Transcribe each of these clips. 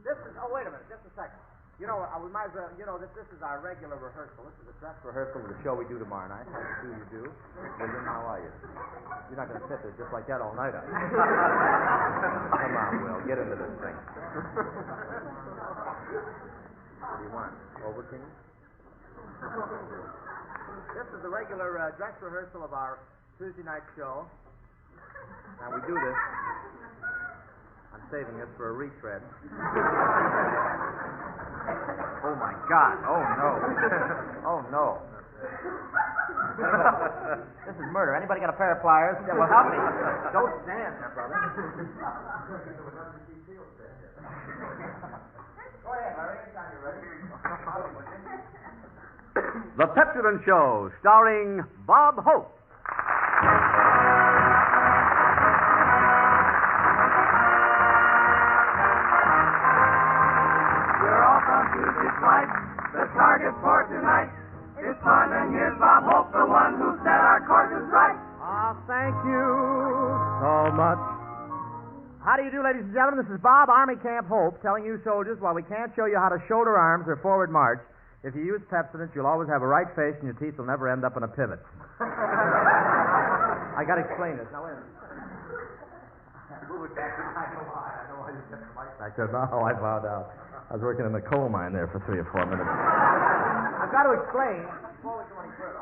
Wait a minute, just a second. We might as well, this is our regular rehearsal. This is a dress rehearsal of the show we do tomorrow night. How do you do? William, how are you? You're not going to sit there just like that all night, are you? Come on, Will, get into this thing. What do you want? Overking? This is the regular dress rehearsal of our Tuesday night show. Now, we do this. I'm saving this for a retread. Oh, my God. Oh, no. Oh, no. This is murder. Anybody got a pair of pliers? Yeah, well, help me. Don't stand there, brother. Go ahead, Larry. Anytime you're ready. The Pepsodent Show, starring Bob Hope. We're off on Tuesday's flight, the target for tonight. It's fun, and here's Bob Hope, the one who set our courses right. Thank you so much. How do you do, ladies and gentlemen? This is Bob, Army Camp Hope, telling you soldiers, while we can't show you how to shoulder arms or forward march, if you use Pepsodent, you'll always have a right face and your teeth will never end up in a pivot. I got to explain this. Now, wait a minute. Move it back. I know why you kept the mic back there. No, I found out. I was working in the coal mine there for 3 or 4 minutes. I've got to explain. Before we go any further,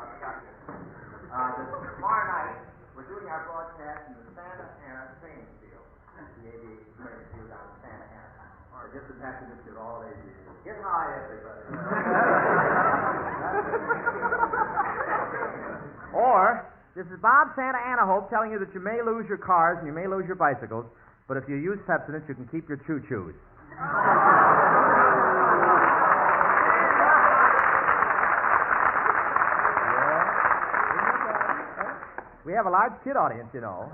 tomorrow night, we're doing our broadcast in the Santa Ana training field. The aviation training field out in Santa Ana. Just as happy to get all aviators. Get high, everybody. Or, this is Bob Santa Ana Hope telling you that you may lose your cars and you may lose your bicycles, but if you use Pepsodent, you can keep your choo-choos. We have a large kid audience, you know.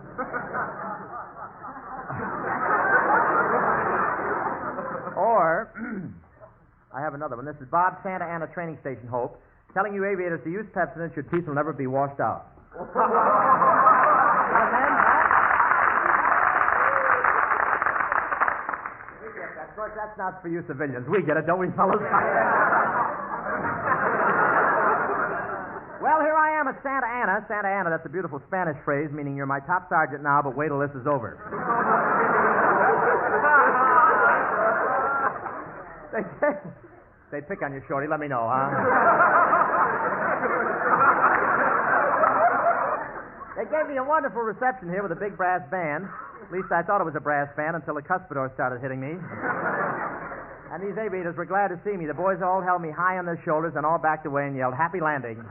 Or, I have another one. This is Bob Santa Ana Training Station Hope, telling you aviators to use Pepsodent, your teeth will never be washed out. Of course, that's not for you civilians. We get it, don't we, fellas? Well, here I am at Santa Ana. Santa Ana, that's a beautiful Spanish phrase, meaning you're my top sergeant now, but wait till this is over. They pick on you, Shorty. Let me know, huh? They gave me a wonderful reception here with a big brass band. At least I thought it was a brass band until the cuspidor started hitting me. And these aviators were glad to see me. The boys all held me high on their shoulders and all backed away and yelled, "Happy landing."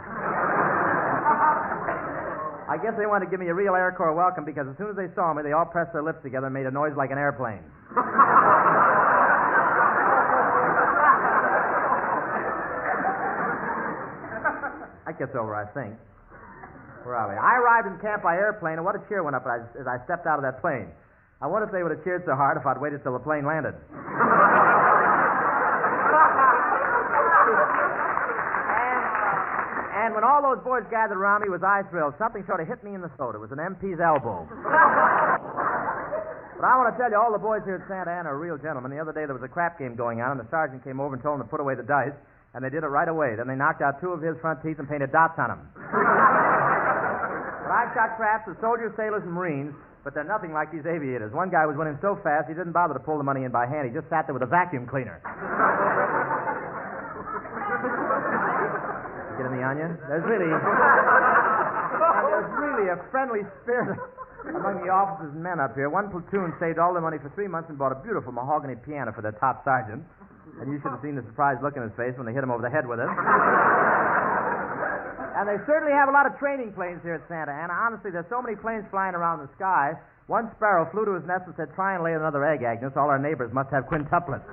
I guess they wanted to give me a real Air Corps welcome because as soon as they saw me, they all pressed their lips together and made a noise like an airplane. That gets over, I think. Where are we? I arrived in camp by airplane, and what a cheer went up as I stepped out of that plane. I wonder if they would have cheered so hard if I'd waited till the plane landed. And when all those boys gathered around me, was I thrilled. Something sort of hit me in the throat. It was an MP's elbow. But I want to tell you, all the boys here at Santa Ana are real gentlemen. The other day there was a crap game going on, and the sergeant came over and told them to put away the dice, and they did it right away. Then they knocked out 2 of his front teeth and painted dots on them. But I've shot craps with soldiers, sailors, and Marines, but they're nothing like these aviators. One guy was winning so fast, he didn't bother to pull the money in by hand. He just sat there with a vacuum cleaner. Get any on you? There's really a friendly spirit among the officers and men up here. One platoon saved all their money for 3 months and bought a beautiful mahogany piano for their top sergeant. And you should have seen the surprised look in his face when they hit him over the head with it. And they certainly have a lot of training planes here at Santa Ana. Honestly, there's so many planes flying around the sky. One sparrow flew to his nest and said, "Try and lay another egg, Agnes. All our neighbors must have quintuplets."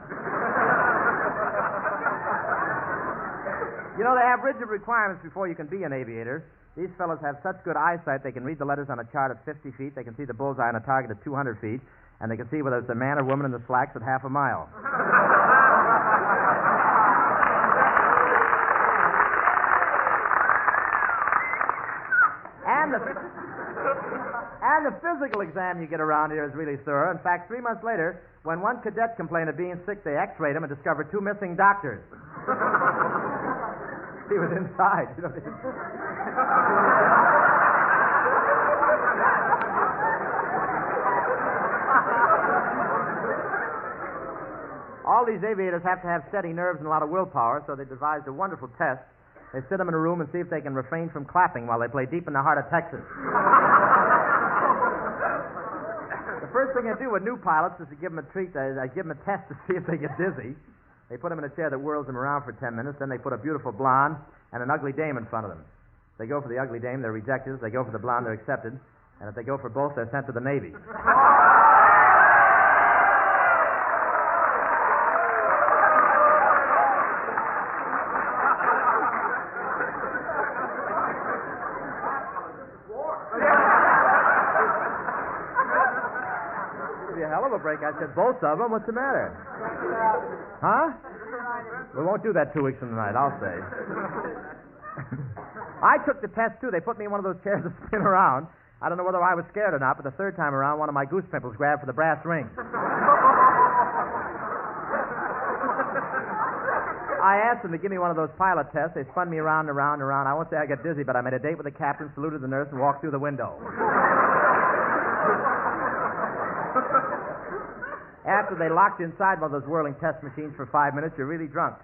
You know, they have rigid requirements before you can be an aviator. These fellows have such good eyesight, they can read the letters on a chart at 50 feet, they can see the bullseye on a target at 200 feet, and they can see whether it's a man or woman in the slacks at half a mile. And And the physical exam you get around here is really thorough. In fact, 3 months later, when one cadet complained of being sick, they x-rayed him and discovered 2 missing doctors. He was inside. You know. All these aviators have to have steady nerves and a lot of willpower, so they devised a wonderful test. They sit them in a room and see if they can refrain from clapping while they play Deep in the Heart of Texas. The first thing I do with new pilots is to give them a treat. I give them a test to see if they get dizzy. They put them in a chair that whirls them around for 10 minutes. Then they put a beautiful blonde and an ugly dame in front of them. If they go for the ugly dame, they're rejected. If they go for the blonde, they're accepted. And if they go for both, they're sent to the Navy. Hell of a break. I said, both of them? What's the matter? Huh? We won't do that 2 weeks from tonight, I'll say. I took the test, too. They put me in one of those chairs that spin around. I don't know whether I was scared or not, but the third time around, one of my goose pimples grabbed for the brass ring. I asked them to give me one of those pilot tests. They spun me around and around and around. I won't say I got dizzy, but I made a date with the captain, saluted the nurse, and walked through the window. After they locked inside one of those whirling test machines for 5 minutes, you're really drunk.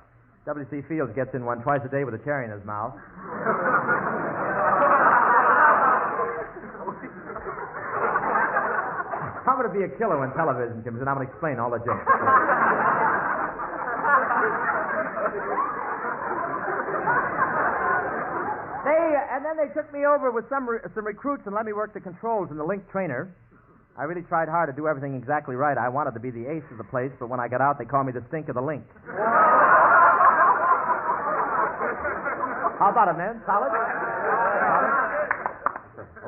W.C. Fields gets in one twice a day with a cherry in his mouth. I'm going to be a killer when television comes in. I'm going to explain all the jokes. And then they took me over with some recruits and let me work the controls in the link trainer. I really tried hard to do everything exactly right. I wanted to be the ace of the place, but when I got out, they called me the stink of the link. How about it, man? Solid?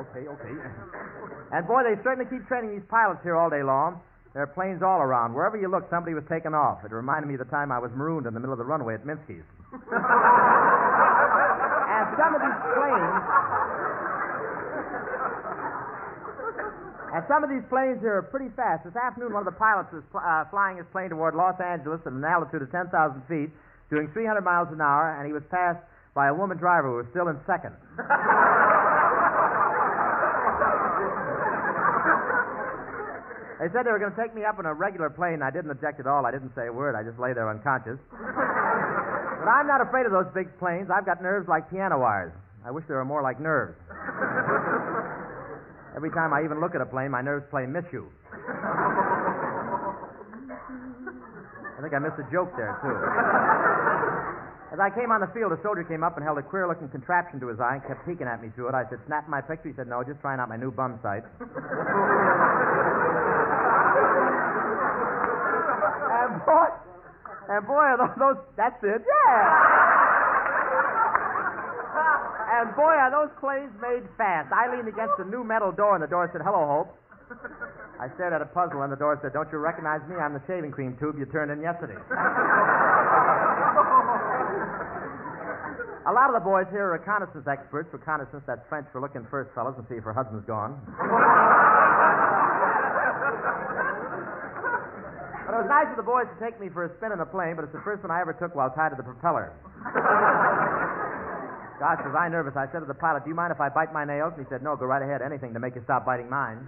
Okay. And boy, they certainly keep training these pilots here all day long. There are planes all around. Wherever you look, somebody was taken off. It reminded me of the time I was marooned in the middle of the runway at Minsky's. And some of these planes here are pretty fast. This afternoon, one of the pilots was flying his plane toward Los Angeles at an altitude of 10,000 feet, doing 300 miles an hour, and he was passed by a woman driver who was still in second. They said they were going to take me up in a regular plane. I didn't object at all. I didn't say a word. I just lay there unconscious. But I'm not afraid of those big planes. I've got nerves like piano wires. I wish they were more like nerves. Every time I even look at a plane, my nerves play miss you. I think I missed a joke there, too. As I came on the field, a soldier came up and held a queer-looking contraption to his eye and kept peeking at me through it. I said, "Snap my picture?" He said, "No, just trying out my new bum sight." And boy, are those, that's it, yeah! And boy, are those planes made fast. I leaned against a new metal door, and the door said, "Hello, Hope." I stared at a puzzle, and the door said, "Don't you recognize me? I'm the shaving cream tube you turned in yesterday." A lot of the boys here are reconnaissance experts. Reconnaissance, that's French for looking first, fellas, and see if her husband's gone. But it was nice of the boys to take me for a spin in the plane, but it's the first one I ever took while tied to the propeller. Gosh, was I nervous. I said to the pilot, "Do you mind if I bite my nails?" And he said, "No, go right ahead. Anything to make you stop biting mine."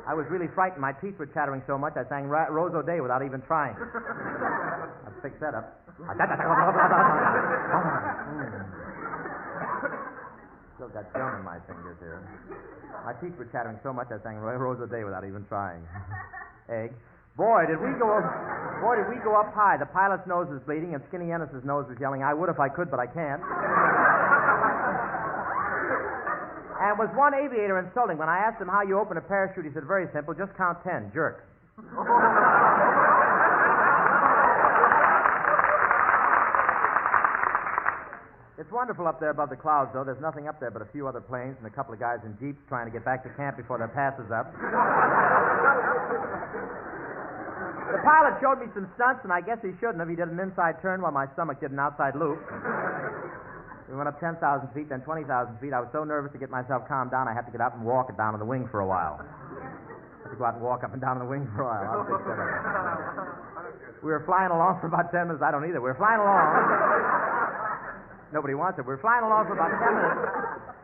I was really frightened. My teeth were chattering so much I sang Rose O'Day without even trying. I'll fix that up. Still got gum in my fingers here. My teeth were chattering so much I sang Rose O'Day without even trying. Egg. Boy, did we go up high. The pilot's nose was bleeding, and Skinny Ennis's nose was yelling, "I would if I could, but I can't." And was one aviator insulting. When I asked him how you open a parachute, he said, "Very simple, just count 10, jerk." It's wonderful up there above the clouds, though. There's nothing up there but a few other planes and a couple of guys in jeeps trying to get back to camp before their pass is up. The pilot showed me some stunts, and I guess he shouldn't have. He did an inside turn while my stomach did an outside loop. We went up 10,000 feet, then 20,000 feet. I was so nervous to get myself calmed down, I had to get up and walk it down to the wing for a while. I had to go out and walk up and down the wing for a while. I was big set up. We were flying along for about 10 minutes. I don't either. We were flying along. Nobody wants it. We were flying along for about 10 minutes.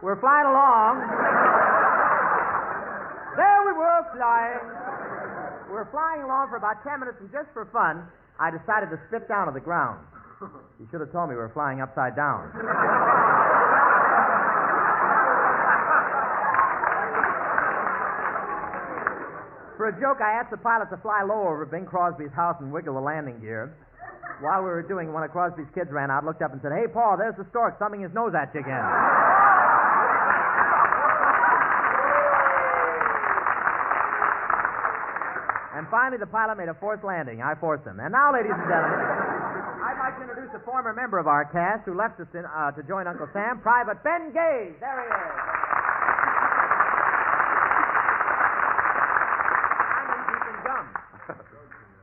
We were flying along. There we were flying. We were flying along for about 10 minutes, and just for fun, I decided to spit down to the ground. You should have told me we were flying upside down. For a joke, I asked the pilot to fly low over Bing Crosby's house and wiggle the landing gear. While we were doing it, one of Crosby's kids ran out, looked up and said, "Hey, Paul, there's the stork thumbing his nose at you again." And finally, the pilot made a forced landing. I forced him. And now, ladies and gentlemen, I'd like to introduce a former member of our cast who left us to join Uncle Sam, Private Ben Gage. There he is.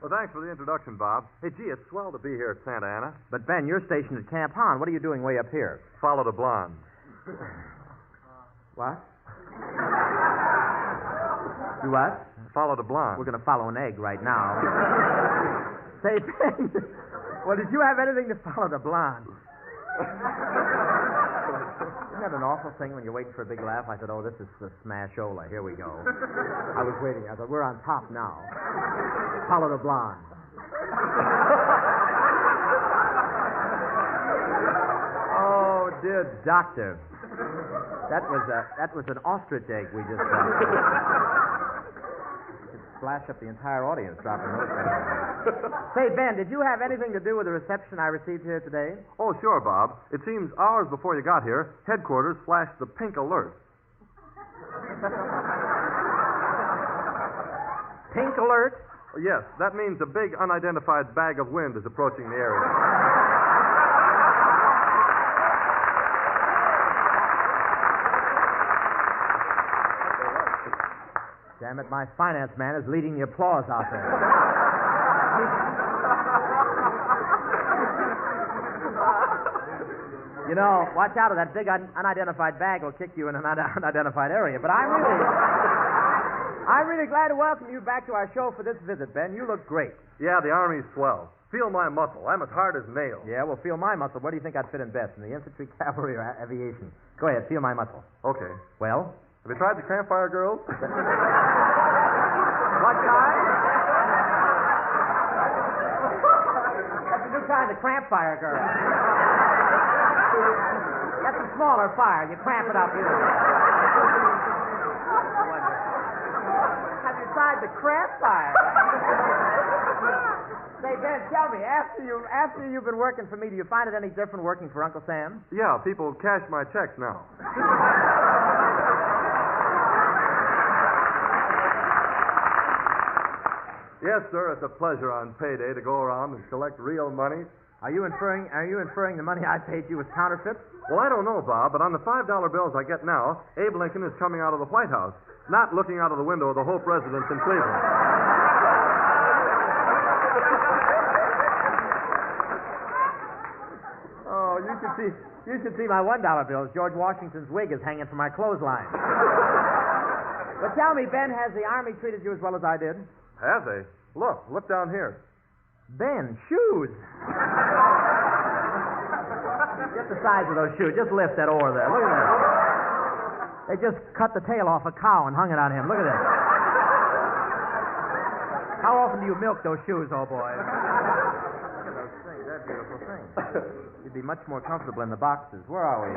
Well, thanks for the introduction, Bob. Hey, gee, it's swell to be here at Santa Ana. But, Ben, you're stationed at Camp Han. What are you doing way up here? Followed a blonde. What? You what? Followed a blonde. We're going to follow an egg right now. Say, Ben, well, did you have anything to follow the blonde? Isn't that an awful thing when you're waiting for a big laugh? I said, oh, this is the smash-ola. Here we go. I was waiting. I thought, we're on top now. Follow the blonde. Oh, dear doctor. That was an ostrich egg we just got. Flash up the entire audience dropping those things. Say, Ben, did you have anything to do with the reception I received here today? Oh, sure, Bob. It seems hours before you got here, headquarters flashed the pink alert. Pink alert? Yes, that means a big unidentified bag of wind is approaching the area. Damn it, my finance man is leading the applause out there. You know, watch out, that big unidentified bag will kick you in an unidentified area. But I'm really glad to welcome you back to our show for this visit, Ben. You look great. Yeah, the Army's swell. Feel my muscle. I'm as hard as nails. Yeah, well, feel my muscle. Where do you think I'd fit in best, in the infantry, cavalry, or aviation? Go ahead, feel my muscle. Okay. Well? Have you tried the campfire girls? What kind? That's a new kind of campfire girl. That's a smaller fire. You cramp it up, you know. Have you tried the campfire? Say, Ben, tell me, after you've been working for me, do you find it any different working for Uncle Sam? Yeah, people cash my checks now. Yes, sir, it's a pleasure on payday to go around and collect real money. Are you inferring the money I paid you was counterfeit? Well, I don't know, Bob, but on the $5 bills I get now, Abe Lincoln is coming out of the White House, not looking out of the window of the Hope residence in Cleveland. Oh, you should see my $1 bills. George Washington's wig is hanging from my clothesline. But tell me, Ben, has the Army treated you as well as I did? Have they? Look down here. Ben, shoes. Get the size of those shoes. Just lift that oar there. Look at that. They just cut the tail off a cow and hung it on him. Look at that. How often do you milk those shoes, old boy? Look at those things. They're beautiful things. You'd be much more comfortable in the boxes. Where are we?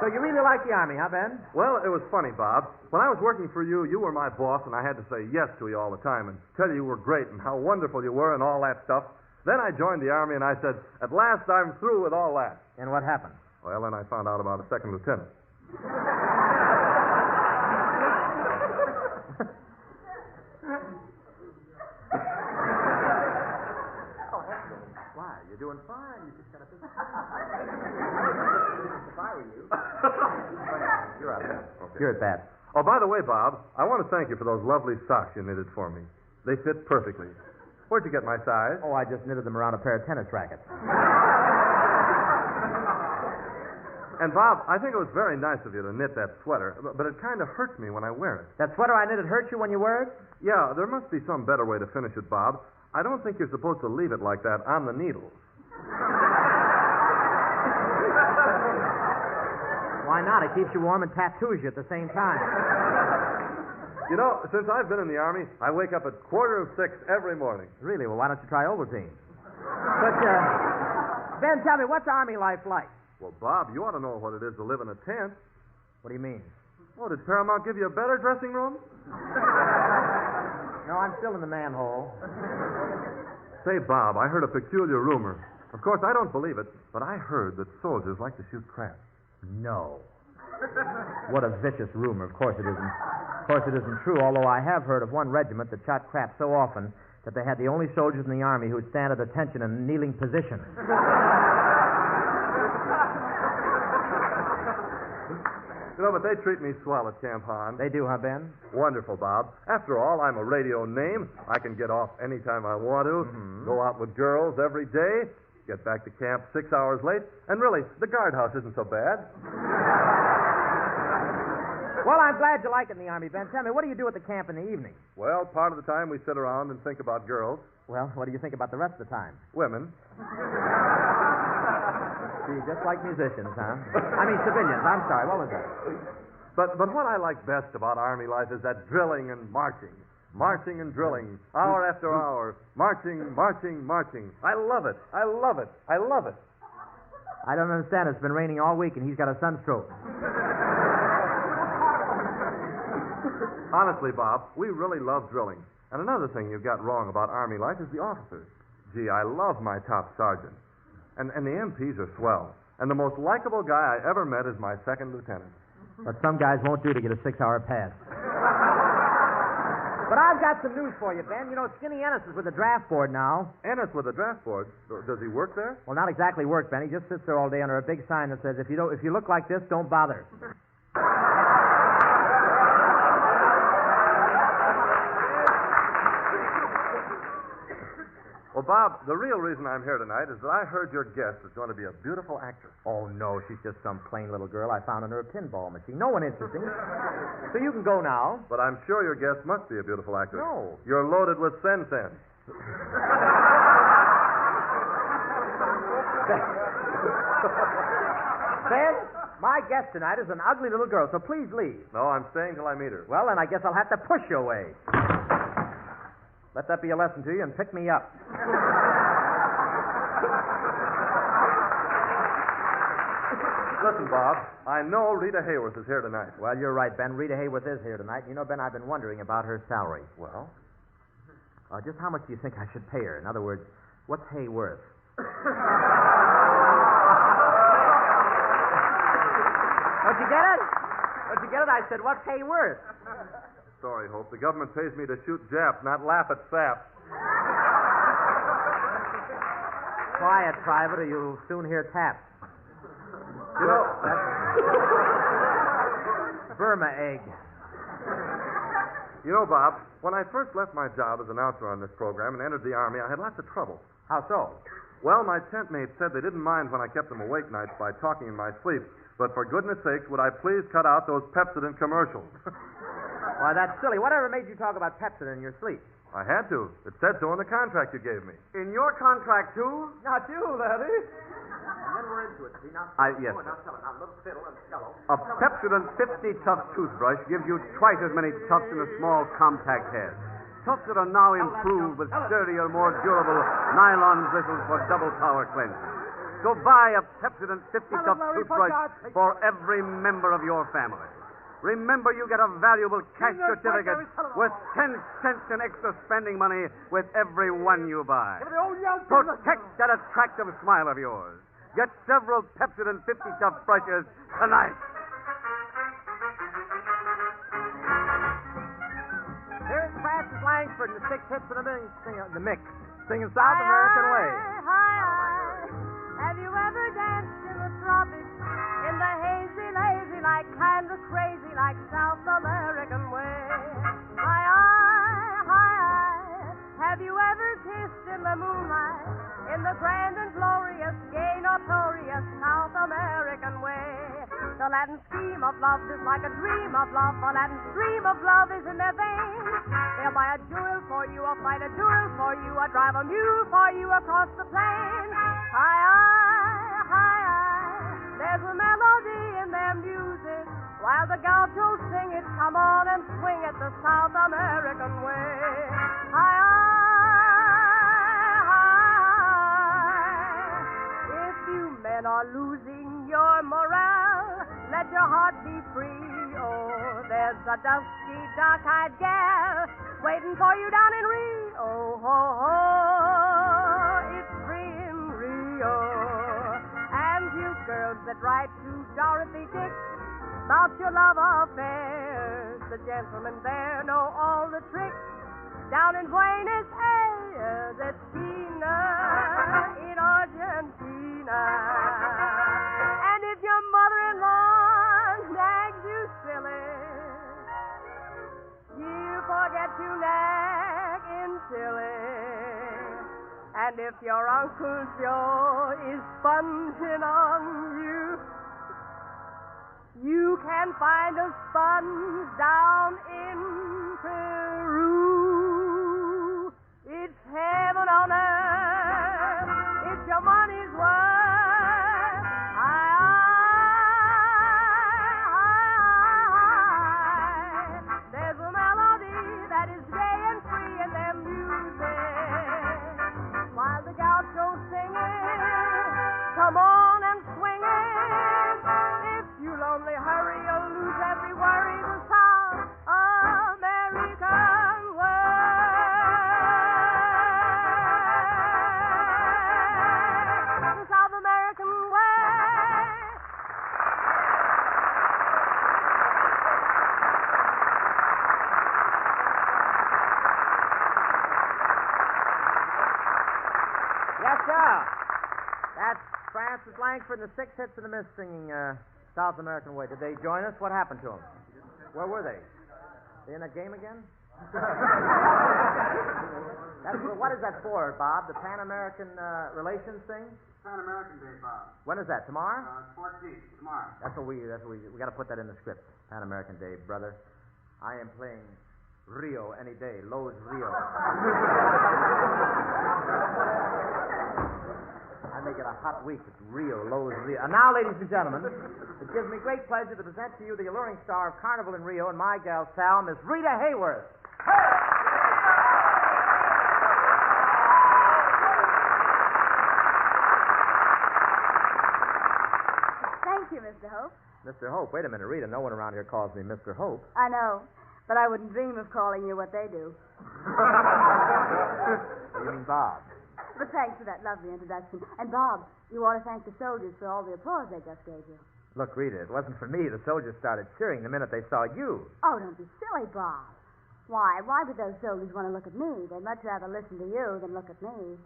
So you really like the Army, huh, Ben? Well, it was funny, Bob. When I was working for you, you were my boss, and I had to say yes to you all the time and tell you were great and how wonderful you were and all that stuff. Then I joined the Army, and I said, at last I'm through with all that. And what happened? Well, then I found out about a second lieutenant. Why? You're doing fine. You just got to think. If I were you. You're out there. Okay. You're at that. Oh, by the way, Bob, I want to thank you for those lovely socks you knitted for me. They fit perfectly. Where'd you get my size? Oh, I just knitted them around a pair of tennis rackets. And, Bob, I think it was very nice of you to knit that sweater, but it kind of hurts me when I wear it. That sweater I knitted hurt you when you wear it? Yeah, there must be some better way to finish it, Bob. I don't think you're supposed to leave it like that on the needles. Why not? It keeps you warm and tattoos you at the same time. You know, since I've been in the Army, I wake up at 5:45 every morning. Really? Well, why don't you try Ovaltine? But, Ben, tell me, what's Army life like? Well, Bob, you ought to know what it is to live in a tent. What do you mean? Oh, did Paramount give you a better dressing room? No, I'm still in the manhole. Say, Bob, I heard a peculiar rumor. Of course, I don't believe it, but I heard that soldiers like to shoot crap. No. What a vicious rumor. Of course it isn't. Of course it isn't true, although I have heard of one regiment that shot crap so often that they had the only soldiers in the Army who would stand at attention in a kneeling position. You know, but they treat me swell at Camp Han. They do, huh, Ben? Wonderful, Bob. After all, I'm a radio name. I can get off anytime I want to, go out with girls every day, get back to camp 6 hours late, and really, the guardhouse isn't so bad. Well, I'm glad you like it in the Army, Ben. Tell me, what do you do at the camp in the evening? Well, part of the time we sit around and think about girls. Well, what do you think about the rest of the time? Women. See, just like musicians, huh? I mean, civilians. I'm sorry. What was that? But what I like best about Army life is that drilling and marching. Marching and drilling, hour after hour. Marching, marching, marching. I love it. I love it. I love it. I don't understand. It's been raining all week, and he's got a sunstroke. Honestly, Bob, we really love drilling. And another thing you've got wrong about Army life is the officers. Gee, I love my top sergeant. And the MPs are swell. And the most likable guy I ever met is my second lieutenant. But some guys won't do to get a 6-hour pass. But I've got some news for you, Ben. You know, Skinny Ennis is with the draft board now. Ennis with the draft board? Does he work there? Well, not exactly work, Ben. He just sits there all day under a big sign that says, if you look like this, don't bother. Well, Bob, the real reason I'm here tonight is that I heard your guest is going to be a beautiful actress. Oh, no, she's just some plain little girl I found under a pinball machine. No one interesting. So you can go now. But I'm sure your guest must be a beautiful actress. No. You're loaded with sense. Ben, my guest tonight is an ugly little girl, so please leave. No, I'm staying till I meet her. Well, then I guess I'll have to push you away. Let that be a lesson to you and pick me up. Listen, Bob, I know Rita Hayworth is here tonight. Well, you're right, Ben. Rita Hayworth is here tonight. You know, Ben, I've been wondering about her salary. Well? Just how much do you think I should pay her? In other words, what's Hay worth? Don't you get it? Don't you get it? I said, what's Hay worth? Sorry, Hope. The government pays me to shoot Japs, not laugh at saps. Quiet, Private, or you'll soon hear taps. You know, Burma egg. You know, Bob, when I first left my job as announcer on this program and entered the Army, I had lots of trouble. How so? Well, my tent mates said they didn't mind when I kept them awake nights by talking in my sleep, but for goodness sakes, would I please cut out those Pepsodent commercials? Why, that's silly. Whatever made you talk about Pepsodent in your sleep? I had to. It said so in the contract you gave me. In your contract, too? Not you, Daddy. And then we're into it. See, now, Yes. now tell it. Now, little fiddle and cello. A Pepsodent 50 Tuff toothbrush gives you twice as many tufts in a small, compact head. Tufts that are now improved with sturdier, more durable nylon bristles for double power cleansing. So buy a Pepsodent 50 Tuff toothbrush for every member of your family. Remember, you get a valuable cash certificate with 10 cents in extra spending money with every one you buy. Protect that attractive smile of yours. Get several Pepsodent 50 Tuff brushes tonight. Here's Francis Langsford and the Six Hits in the Mix, singing South American Way. Have you ever danced in the tropics in the hazy, lazy, like kind of crazy, like South American way? Have you ever kissed in the moonlight in the grand and glorious, gay, notorious South American way? The Latin scheme of love is like a dream of love. The Latin stream of love is in their veins. They'll buy a jewel for you, or fight a duel for you, or drive a mule for you across the plain. Hi, there's a melody in their music, while the gauchos sing it. Come on and swing it the South American way. Hi. If you men are losing your morale, let your heart be free. Oh, there's a dusky, dark-eyed gal waiting for you down in Rio. It's free in Rio. And you girls that write to Dorothy Dick about your love affairs, the gentlemen there know all the tricks. Down in Buenos Aires, it's Tina in Argentina. And if your mother-in-law nags you silly, you forget to nag in Chile. And if your Uncle Joe is sponging on you, you can find a sponge down in Peru. It's heaven on earth. It's your money's worth. There's a melody that is gay and free in their music, while the gauchos sing it. Come on and swing it. If you lonely hurry, you'll lose every worry. The South American way. The South American way. Yes, sir. That's Francis Langford and the Six Hits of the Mist singing South American Way. Did they join us? What happened to them? Where were they? They in that game again? What is that for, Bob? The Pan-American Relations thing? Pan-American Day, Bob. When is that? Tomorrow? 14th, tomorrow. That's what we got to put that in the script. Pan-American Day, brother. I am playing Rio any day. Lowe's Rio. I make it a hot week. It's Rio, Lowe's Rio. And now, ladies and gentlemen, it gives me great pleasure to present to you the alluring star of Carnival in Rio and my gal Sal, Miss Rita Hayworth. Thank you, Mr. Hope. Mr. Hope, wait a minute, Rita. No one around here calls me Mr. Hope. I know, but I wouldn't dream of calling you what they do. You mean Bob? But thanks for that lovely introduction. And, Bob, you ought to thank the soldiers for all the applause they just gave you. Look, Rita, it wasn't for me. The soldiers started cheering the minute they saw you. Oh, don't be silly, Bob. Why would those soldiers want to look at me? They'd much rather listen to you than look at me.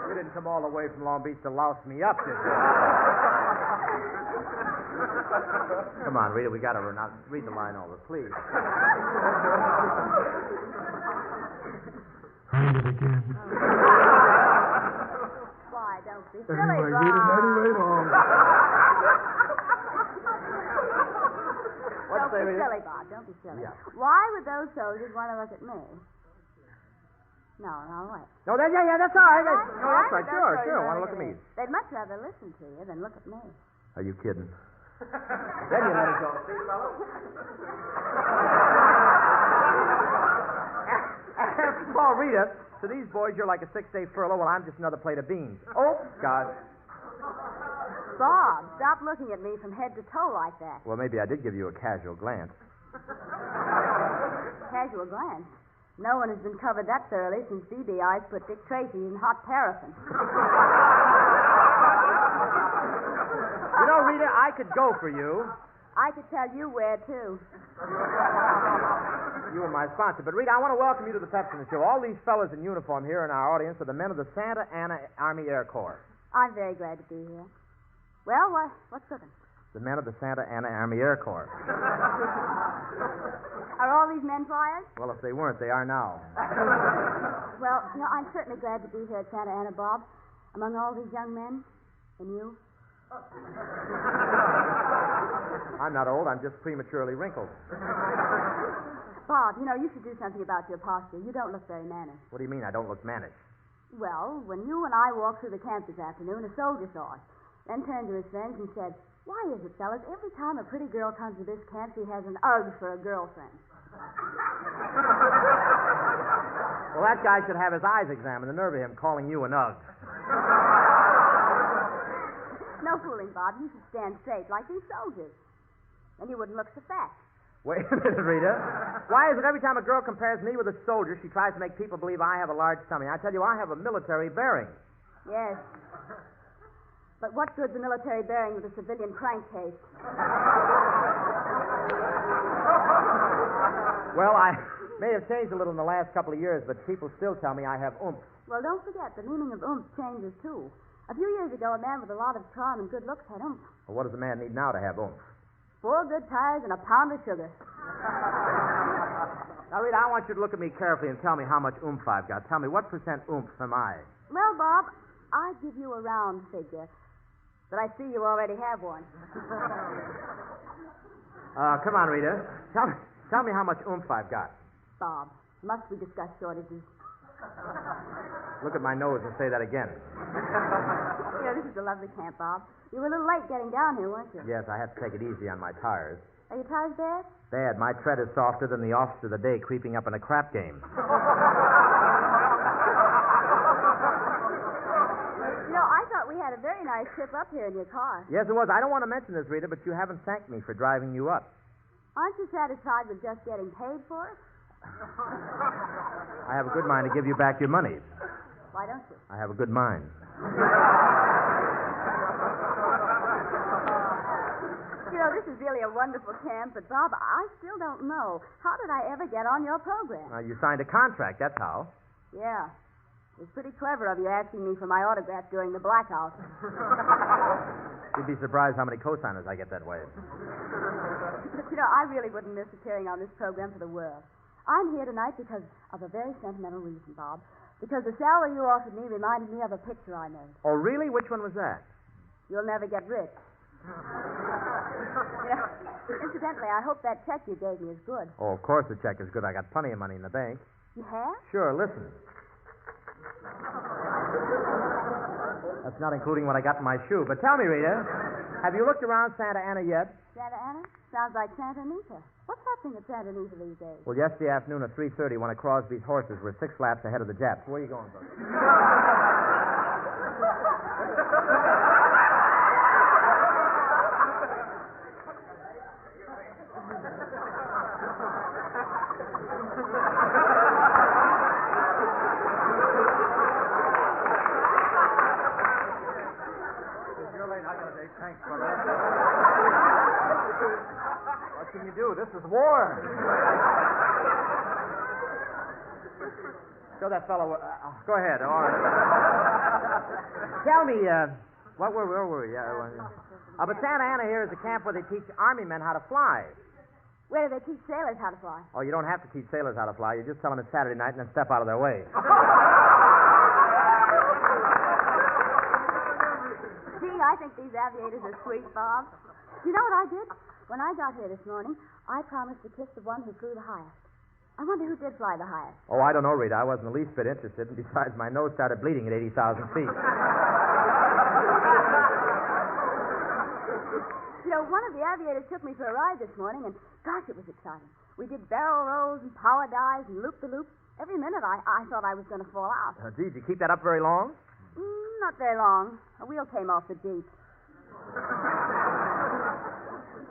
You didn't come all the way from Long Beach to louse me up, did you? Come on, Rita, we got to read the line over, please. Read it again. Why, don't be silly, Anyway, Bob. read it anyway, Bob. What's Don't be Rita? silly, Bob. Don't be silly. Yeah. Why would those soldiers want to look at me? No, all right. No, yeah, that's all right. Why No, that's right. would those soldiers Sure. Want to wanna look at me? They'd much rather listen to you than look at me. Are you kidding? Then you let it go. See, fellow? After all, Rita, to these boys, you're like a 6-day furlough. Well, I'm just another plate of beans. Oh, God. Bob, stop looking at me from head to toe like that. Well, maybe I did give you a casual glance. Casual glance. No one has been covered that thoroughly since DBI's put Dick Tracy in hot paraffin. You know, Rita, I could go for you. I could tell you where, too. You were my sponsor. But, Rita, I want to welcome you to the Pepsodent Show. All these fellas in uniform here in our audience are the men of the Santa Ana Army Air Corps. I'm very glad to be here. Well, what's cooking? The men of the Santa Ana Army Air Corps. Are all these men flyers? Well, if they weren't, they are now. Well, I'm certainly glad to be here at Santa Ana, Bob. Among all these young men. And you? I'm not old. I'm just prematurely wrinkled. Bob, you should do something about your posture. You don't look very mannish. What do you mean I don't look mannish? Well, when you and I walked through the camp this afternoon, a soldier saw us, then turned to his friends and said, "Why is it, fellas, every time a pretty girl comes to this camp, she has an UGG for a girlfriend?" Well, that guy should have his eyes examined. The nerve of him calling you an UGG. No fooling, Bob. You should stand straight like these soldiers. Then you wouldn't look so fat. Wait a minute, Rita. Why is it every time a girl compares me with a soldier, she tries to make people believe I have a large tummy? I tell you, I have a military bearing. Yes. But what good's a military bearing with a civilian crankcase? Well, I may have changed a little in the last couple of years, but people still tell me I have oomph. Well, don't forget, the meaning of oomph changes, too. A few years ago, a man with a lot of charm and good looks had oomph. Well, what does a man need now to have oomph? 4 good tires and a pound of sugar. Now, Rita, I want you to look at me carefully and tell me how much oomph I've got. Tell me, what percent oomph am I? Well, Bob, I'd give you a round figure, but I see you already have one. Come on, Rita. Tell me how much oomph I've got. Bob, must we discuss shortages? Look at my nose and say that again. This is a lovely camp, Bob. You were a little late getting down here, weren't you? Yes, I have to take it easy on my tires. Are your tires bad? Bad. My tread is softer than the officer of the day creeping up in a crap game. I thought we had a very nice trip up here in your car. Yes, it was. I don't want to mention this, Rita, but you haven't thanked me for driving you up. Aren't you satisfied with just getting paid for it? I have a good mind to give you back your money. Why don't you? I have a good mind. This is really a wonderful camp, but Bob, I still don't know. How did I ever get on your program? You signed a contract, that's how. Yeah. It was pretty clever of you asking me for my autograph during the blackout. You'd be surprised how many co-signers I get that way. But, I really wouldn't miss appearing on this program for the world. I'm here tonight because of a very sentimental reason, Bob. Because the salary you offered me reminded me of a picture I made. Oh, really? Which one was that? You'll Never Get Rich. Incidentally, I hope that check you gave me is good. Oh, of course the check is good. I got plenty of money in the bank. You have? Sure, listen. That's not including what I got in my shoe. But tell me, Rita, have you looked around Santa Ana yet? Santa Ana? Sounds like Santa Anita. What's happening at Santa Anita these days? Well, yesterday afternoon at 3:30, one of Crosby's horses were 6 laps ahead of the Japs. Where are you going, brother? Thanks, brother. What can you do? This is war. Show that fellow. Go ahead. All right. Tell me, where were we? But Santa Ana here is a camp where they teach Army men how to fly. Where do they teach sailors how to fly? Oh, you don't have to teach sailors how to fly. You just tell them it's Saturday night and then step out of their way. I think these aviators are sweet, Bob. You know what I did? When I got here this morning, I promised to kiss the one who flew the highest. I wonder who did fly the highest. Oh, I don't know, Rita. I wasn't the least bit interested, and besides, my nose started bleeding at 80,000 feet. One of the aviators took me for a ride this morning, and gosh, it was exciting. We did barrel rolls and power dives and loop-the-loops. Every minute I thought I was going to fall out. Gee, did you keep that up very long? Not very long. A wheel came off the Jeep.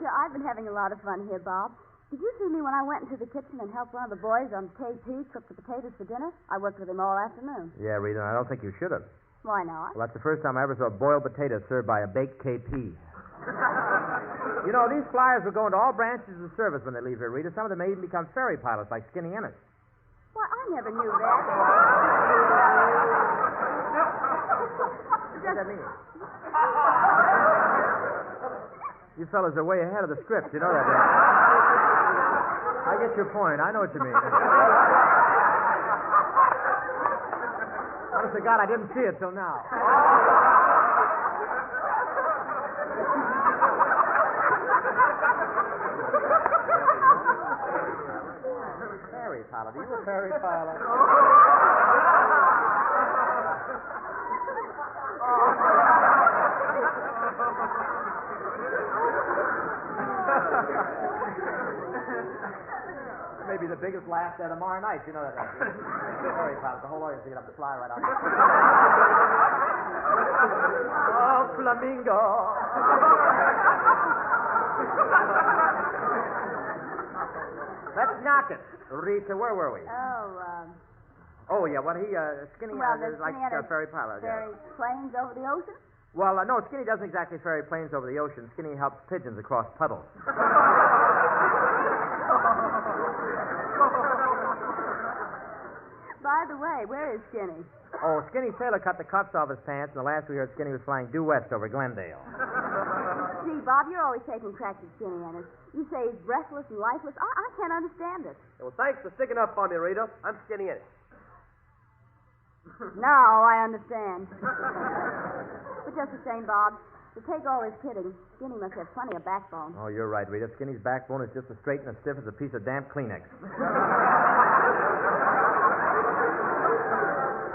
I've been having a lot of fun here, Bob. Did you see me when I went into the kitchen and helped one of the boys on KP cook the potatoes for dinner? I worked with him all afternoon. Yeah, Rita, I don't think you should have. Why not? Well, that's the first time I ever saw boiled potatoes served by a baked KP. These flyers will go into all branches of the service when they leave here, Rita. Some of them may even become ferry pilots like Skinny Ennis. Why, I never knew that. What does that mean? You fellas are way ahead of the script. You know that, don't you? I get your point. I know what you mean. Honest to God, I didn't see it till now. Ferry pilot. Are you a ferry pilot? Maybe the biggest laugh there tomorrow night. You know that. Ferry pilot. The whole audience will get up and fly right out. Oh, flamingo. Let's knock it. Rita, where were we? Oh, yeah, well, Skinny likes ferry pilot. Ferry planes over the ocean? Well, no, Skinny doesn't exactly ferry planes over the ocean. Skinny helps pigeons across puddles. By the way, where is Skinny? Oh, Skinny Sailor cut the cuffs off his pants, and the last we heard, Skinny was flying due west over Glendale. Gee, Bob, you're always taking cracks at Skinny, Ennis. You say he's breathless and lifeless. I can't understand it. Well, thanks for sticking up for me, Rita. I'm Skinny Ennis. Now I understand. But just the same, Bob, to take all his kidding, Skinny must have plenty of backbone. Oh, you're right, Rita. Skinny's backbone is just as straight and as stiff as a piece of damp Kleenex.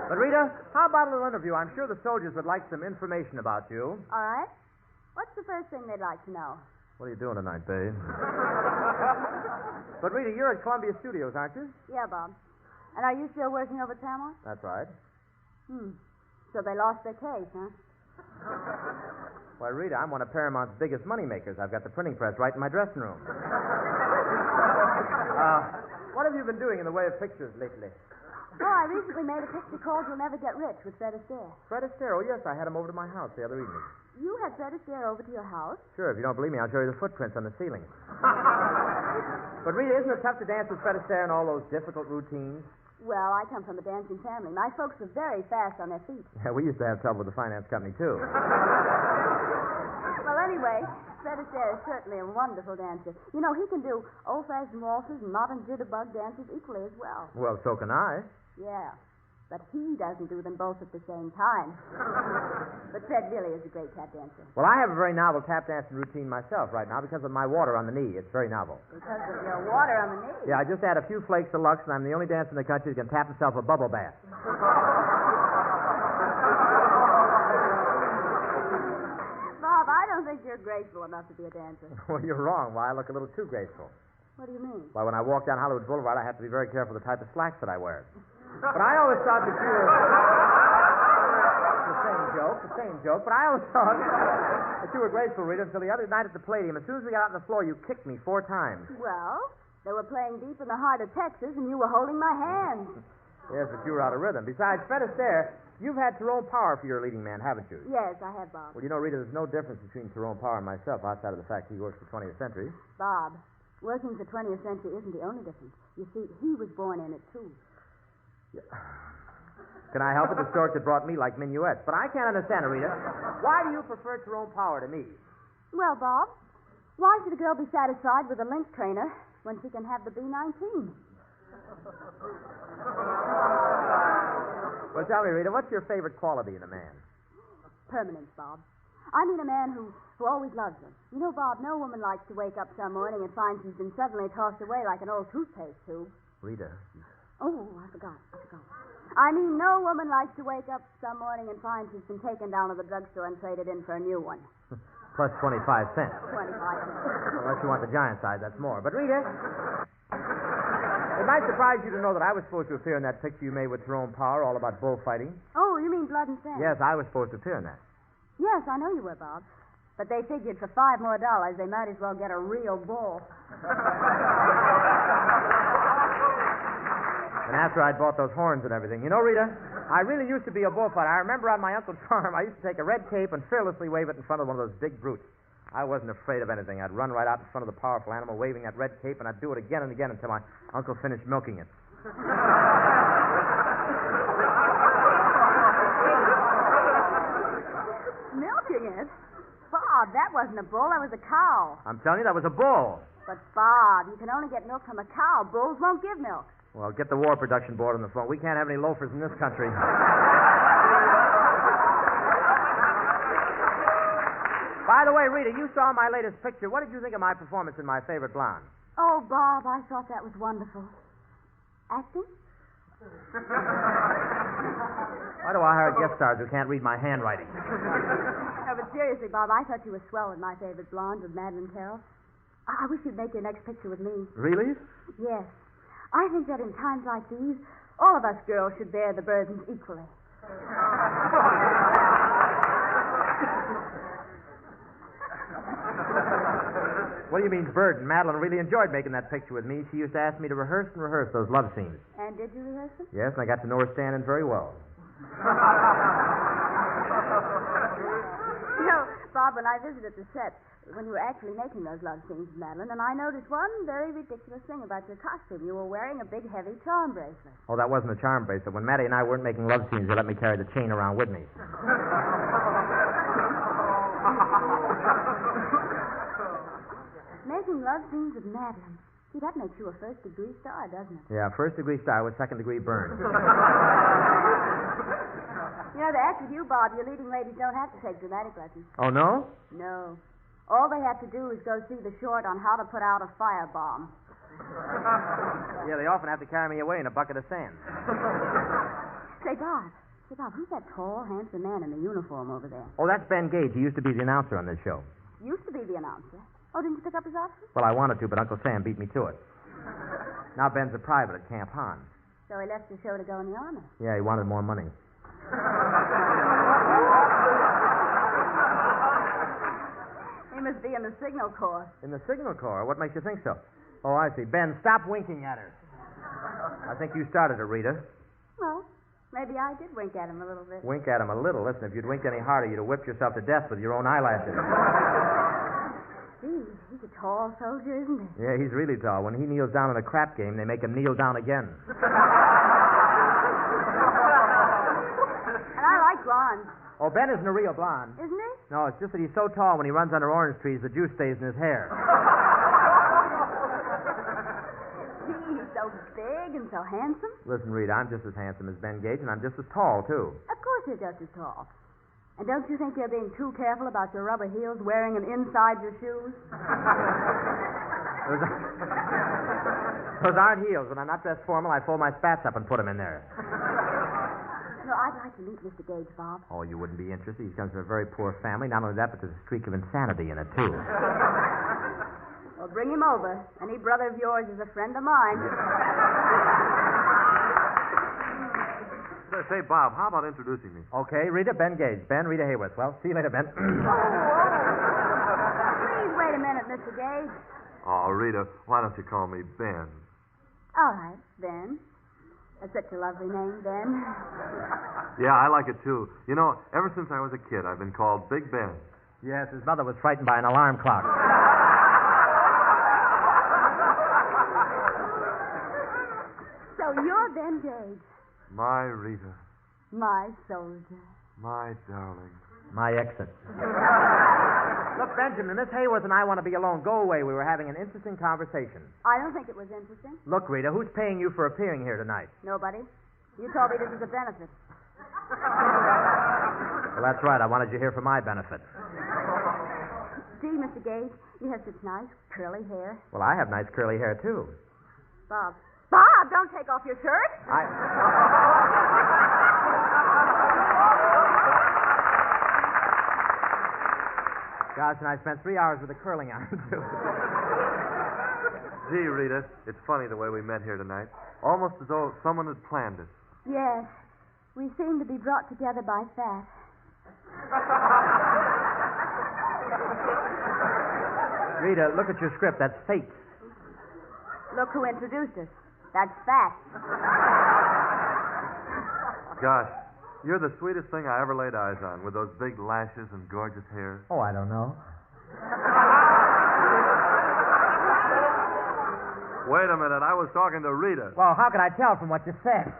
But, Rita, how about a little interview? I'm sure the soldiers would like some information about you. All right. What's the first thing they'd like to know? What are you doing tonight, babe? But, Rita, you're at Columbia Studios, aren't you? Yeah, Bob. And are you still working over at Paramount? That's right. So they lost their case, huh? Why, Rita, I'm one of Paramount's biggest moneymakers. I've got the printing press right in my dressing room. What have you been doing in the way of pictures lately? Oh, I recently made a picture called You'll Never Get Rich with Fred Astaire. Fred Astaire? Oh, yes, I had him over to my house the other evening. You had Fred Astaire over to your house? Sure, if you don't believe me, I'll show you the footprints on the ceiling. But, Rita, isn't it tough to dance with Fred Astaire and all those difficult routines? Well, I come from a dancing family. My folks are very fast on their feet. Yeah, we used to have trouble with the finance company, too. Well, anyway, Fred Astaire is certainly a wonderful dancer. You know, he can do old-fashioned waltzes and modern jitterbug dances equally as well. Well, so can I. Yeah, but he doesn't do them both at the same time. But Fred really is a great tap dancer. Well, I have a very novel tap dancing routine myself right now because of my water on the knee. It's very novel. Because of your water on the knee? Yeah, I just add a few flakes of Lux, and I'm the only dancer in the country who can tap himself a bubble bath. Bob, I don't think you're graceful enough to be a dancer. Well, you're wrong. Why, I look a little too graceful. What do you mean? Why, when I walk down Hollywood Boulevard, I have to be very careful the type of slacks that I wear. But I always thought that you were... The same joke, but I always thought that you were graceful, Rita, until the other night at the Palladium. As soon as we got out on the floor, you kicked me 4 times. Well, they were playing deep in the heart of Texas, and you were holding my hand. Yes, but you were out of rhythm. Besides, Fred Astaire, you've had Tyrone Power for your leading man, haven't you? Yes, I have, Bob. Well, you know, Rita, there's no difference between Tyrone Power and myself outside of the fact he works for 20th Century. Bob, working for 20th Century isn't the only difference. You see, he was born in it, too. Yeah. Can I help it? The stork that brought me like minuets. But I can't understand it, Rita. Why do you prefer Tyrone Power to me? Well, Bob, why should a girl be satisfied with a link trainer when she can have the B-19? Well, tell me, Rita, what's your favorite quality in a man? Permanence, Bob. I mean a man who always loves her. You know, Bob, no woman likes to wake up some morning and find she's been suddenly tossed away like an old toothpaste tube. Rita. Oh, I forgot. I mean, no woman likes to wake up some morning and find she's been taken down to the drugstore and traded in for a new one. Plus 25 cents. 25 cents. Unless you want the giant size, that's more. But, Rita, it might surprise you to know that I was supposed to appear in that picture you made with Tyrone Power, all about bullfighting. Oh, you mean Blood and Sand? Yes, I was supposed to appear in that. Yes, I know you were, Bob. But they figured for $5 more, they might as well get a real bull. And after I'd bought those horns and everything. You know, Rita, I really used to be a bullfighter. I remember on my uncle's farm, I used to take a red cape and fearlessly wave it in front of one of those big brutes. I wasn't afraid of anything. I'd run right out in front of the powerful animal waving that red cape, and I'd do it again and again until my uncle finished milking it. Milking it? Bob, Bob, that wasn't a bull. That was a cow. I'm telling you, that was a bull. But, Bob, you can only get milk from a cow. Bulls won't give milk. Well, get the War Production Board on the phone. We can't have any loafers in this country. By the way, Rita, you saw my latest picture. What did you think of my performance in My Favorite Blonde? Oh, Bob, I thought that was wonderful. Acting? Why do I hire guest stars who can't read my handwriting? No, but seriously, Bob, I thought you were swell in My Favorite Blonde with Madeline Carroll. I wish you'd make your next picture with me. Really? Yes. I think that in times like these, all of us girls should bear the burdens equally. What do you mean, burden? Madeline really enjoyed making that picture with me. She used to ask me to rehearse and rehearse those love scenes. And did you rehearse them? Yes, and I got to know her stand-in very well. You know, Bob, when I visited the set, when you were actually making those love scenes with Madeline, and I noticed one very ridiculous thing about your costume. You were wearing a big, heavy charm bracelet. Oh, that wasn't a charm bracelet. When Maddie and I weren't making love scenes, they let me carry the chain around with me. Making love scenes with Madeline. See, that makes you a first-degree star, doesn't it? Yeah, first-degree star with second-degree burn. You know, to act with you, Bob, your leading ladies don't have to take dramatic lessons. Oh, no? No. All they have to do is go see the short on how to put out a firebomb. Yeah, they often have to carry me away in a bucket of sand. Say, Bob, who's that tall, handsome man in the uniform over there? Oh, that's Ben Gage. He used to be the announcer on this show. Used to be the announcer. Oh, didn't you pick up his option? Well, I wanted to, but Uncle Sam beat me to it. Now Ben's a private at Camp Han. So he left the show to go in the Army. Yeah, he wanted more money. He must be in the Signal Corps. In the Signal Corps? What makes you think so? Oh, I see. Ben, stop winking at her. I think you started it, Rita. Well, maybe I did wink at him a little bit. Wink at him a little? Listen, if you'd winked any harder, you'd have whipped yourself to death with your own eyelashes. Gee, he's a tall soldier, isn't he? Yeah, he's really tall. When he kneels down in a crap game, they make him kneel down again. And I like blondes. Oh, Ben isn't a real blonde. Isn't he? No, it's just that he's so tall when he runs under orange trees, the juice stays in his hair. Gee, he's so big and so handsome. Listen, Rita, I'm just as handsome as Ben Gage, and I'm just as tall, too. Of course you're just as tall. And don't you think you're being too careful about your rubber heels wearing them inside your shoes? Those aren't heels. When I'm not dressed formal, I fold my spats up and put them in there. No, I'd like to meet Mr. Gage, Bob. Oh, you wouldn't be interested? He comes from a very poor family. Not only that, but there's a streak of insanity in it, too. Well, bring him over. Any brother of yours is a friend of mine. Say, Bob, how about introducing me? Okay, Rita, Ben Gage. Ben, Rita Hayworth. Well, see you later, Ben. Please wait a minute, Mr. Gage. Oh, Rita, why don't you call me Ben? All right, Ben. That's such a lovely name, Ben. Yeah, I like it, too. You know, ever since I was a kid, I've been called Big Ben. Yes, his mother was frightened by an alarm clock. So you're Ben Gage. My Rita. My soldier. My darling. My exit. Look, Benjamin, Miss Hayworth and I want to be alone. Go away. We were having an interesting conversation. I don't think it was interesting. Look, Rita, who's paying you for appearing here tonight? Nobody. You told me this was a benefit. Well, that's right. I wanted you here for my benefit. Gee, Mr. Gage, you have such nice curly hair. Well, I have nice curly hair, too. Bob. Bob, don't take off your shirt. Gosh, and I spent 3 hours with the curling iron, too. Gee, Rita, it's funny the way we met here tonight. Almost as though someone had planned it. Yes. We seem to be brought together by fat. Rita, look at your script. That's fate. Look who introduced us. That's fat. Gosh, you're the sweetest thing I ever laid eyes on, with those big lashes and gorgeous hair. Oh, I don't know. Wait a minute, I was talking to Rita. Well, how could I tell from what you said?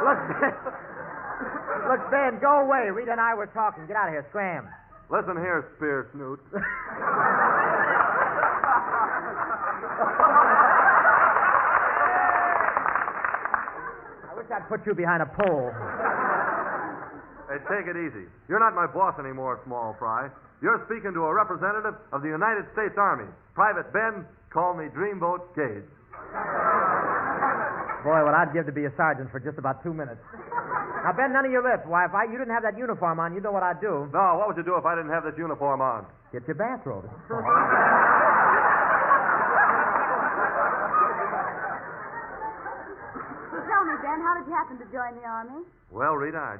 Look, Look, Ben, go away. Rita and I were talking. Get out of here. Scram. Listen here, Spear Snoot. I wish I'd put you behind a pole. Hey, take it easy. You're not my boss anymore, Small Fry. You're speaking to a representative of the United States Army. Private Ben, call me Dreamboat Gage. Boy, what I'd give to be a sergeant for just about 2 minutes. Now, Ben, none of your lips. Why, if you didn't have that uniform on, you know what I'd do. No, what would you do if I didn't have this uniform on? Get your bathrobe. Tell me, Ben, how did you happen to join the Army? Well, Rita, I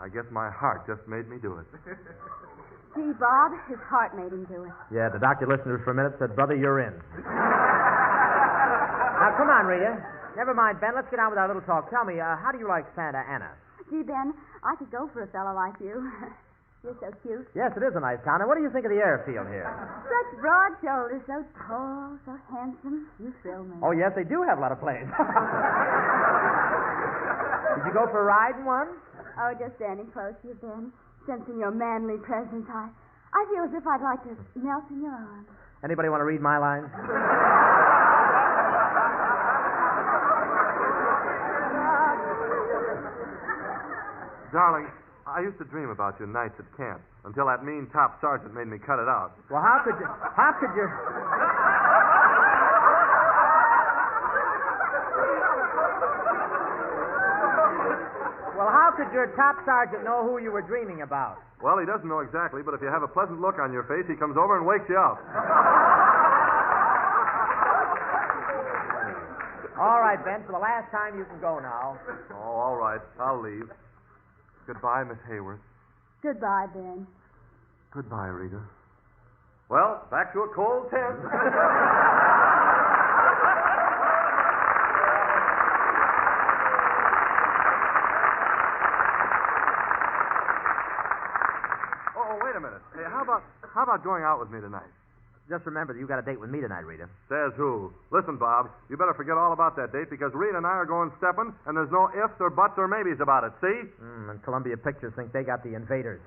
guess my heart just made me do it. Gee, Bob, his heart made him do it. Yeah, the doctor listened to us for a minute and said, brother, you're in. Now, come on, Rita. Never mind, Ben. Let's get on with our little talk. Tell me, how do you like Santa Ana? Gee, Ben, I could go for a fellow like you. You're so cute. Yes, it is a nice town. And what do you think of the airfield here? Such broad shoulders, so tall, so handsome. You thrill me. Oh, yes, they do have a lot of planes. Did you go for a ride in one? Oh, just standing close to you, Ben, sensing your manly presence, I feel as if I'd like to melt in your arms. Anybody want to read my lines? Darling, I used to dream about you nights at camp until that mean top sergeant made me cut it out. Well, how could you... Well, how could your top sergeant know who you were dreaming about? Well, he doesn't know exactly, but if you have a pleasant look on your face, he comes over and wakes you up. All right, Ben, for the last time, you can go now. Oh, all right. I'll leave. Goodbye, Miss Hayworth. Goodbye, Ben. Goodbye, Rita. Well, back to a cold tent. Oh, wait a minute. Hey, how about going out with me tonight? Just remember that you got a date with me tonight, Rita. Says who? Listen, Bob, you better forget all about that date because Rita and I are going stepping, and there's no ifs or buts or maybes about it, see? And Columbia Pictures think they got the invaders.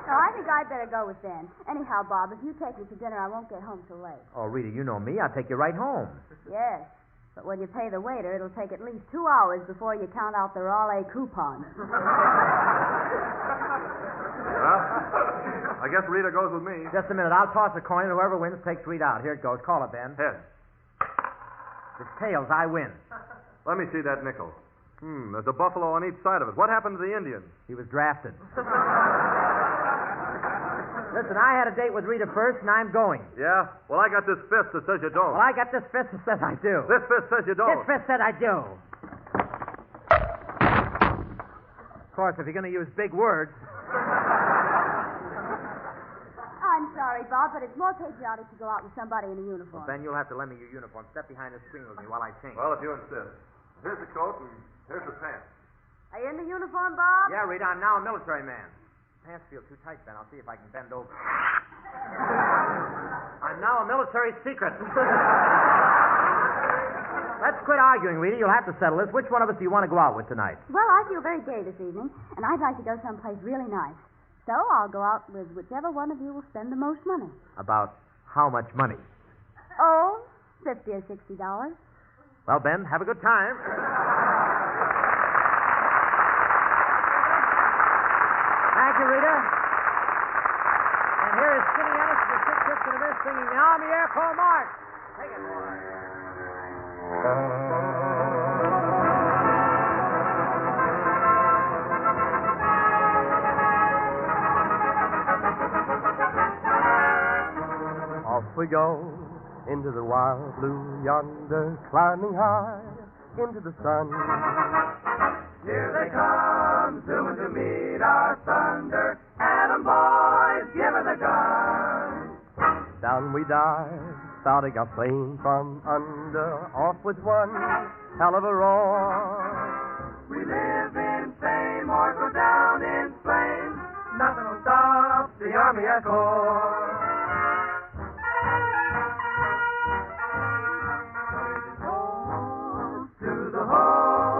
No, I think I'd better go with Ben. Anyhow, Bob, if you take me to dinner, I won't get home till late. Oh, Rita, you know me. I'll take you right home. Yes, but when you pay the waiter, it'll take at least 2 hours before you count out the Raleigh coupon. Well, I guess Rita goes with me. Just a minute. I'll toss a coin, and whoever wins takes Rita out. Here it goes. Call it, Ben. Head. It's tails. I win. Let me see that nickel. There's a buffalo on each side of it. What happened to the Indian? He was drafted. Listen, I had a date with Rita first, and I'm going. Yeah? Well, I got this fist that says you don't. Well, I got this fist that says I do. This fist says you don't. This fist said I do. Of course, if you're going to use big words... I'm sorry, Bob, but it's more patriotic to go out with somebody in a uniform. Well, Ben, you'll have to lend me your uniform. Step behind the screen with me while I sing. Well, if you insist. Here's the coat and here's the pants. Are you in the uniform, Bob? Yeah, Rita, I'm now a military man. Pants feel too tight, Ben. I'll see if I can bend over. I'm now a military secret. Let's quit arguing, Rita. You'll have to settle this. Which one of us do you want to go out with tonight? Well, I feel very gay this evening, and I'd like to go someplace really nice. So I'll go out with whichever one of you will spend the most money. About how much money? Oh, $50 or $60. Well, Ben, have a good time. Thank you, Rita. And here is Skinny Ennis with the Six Hits and a Miss singing the Army Air Corps March. Take it, boy. Off we go into the wild blue yonder, climbing high into the sun. Here they come, soon to meet our thunder. Atom boys, give her the gun. Down we dive, spouting our flame from under, off with one hell of a roar. We live in fame or go down in flames. Nothing will stop the Army Air Corps. To the home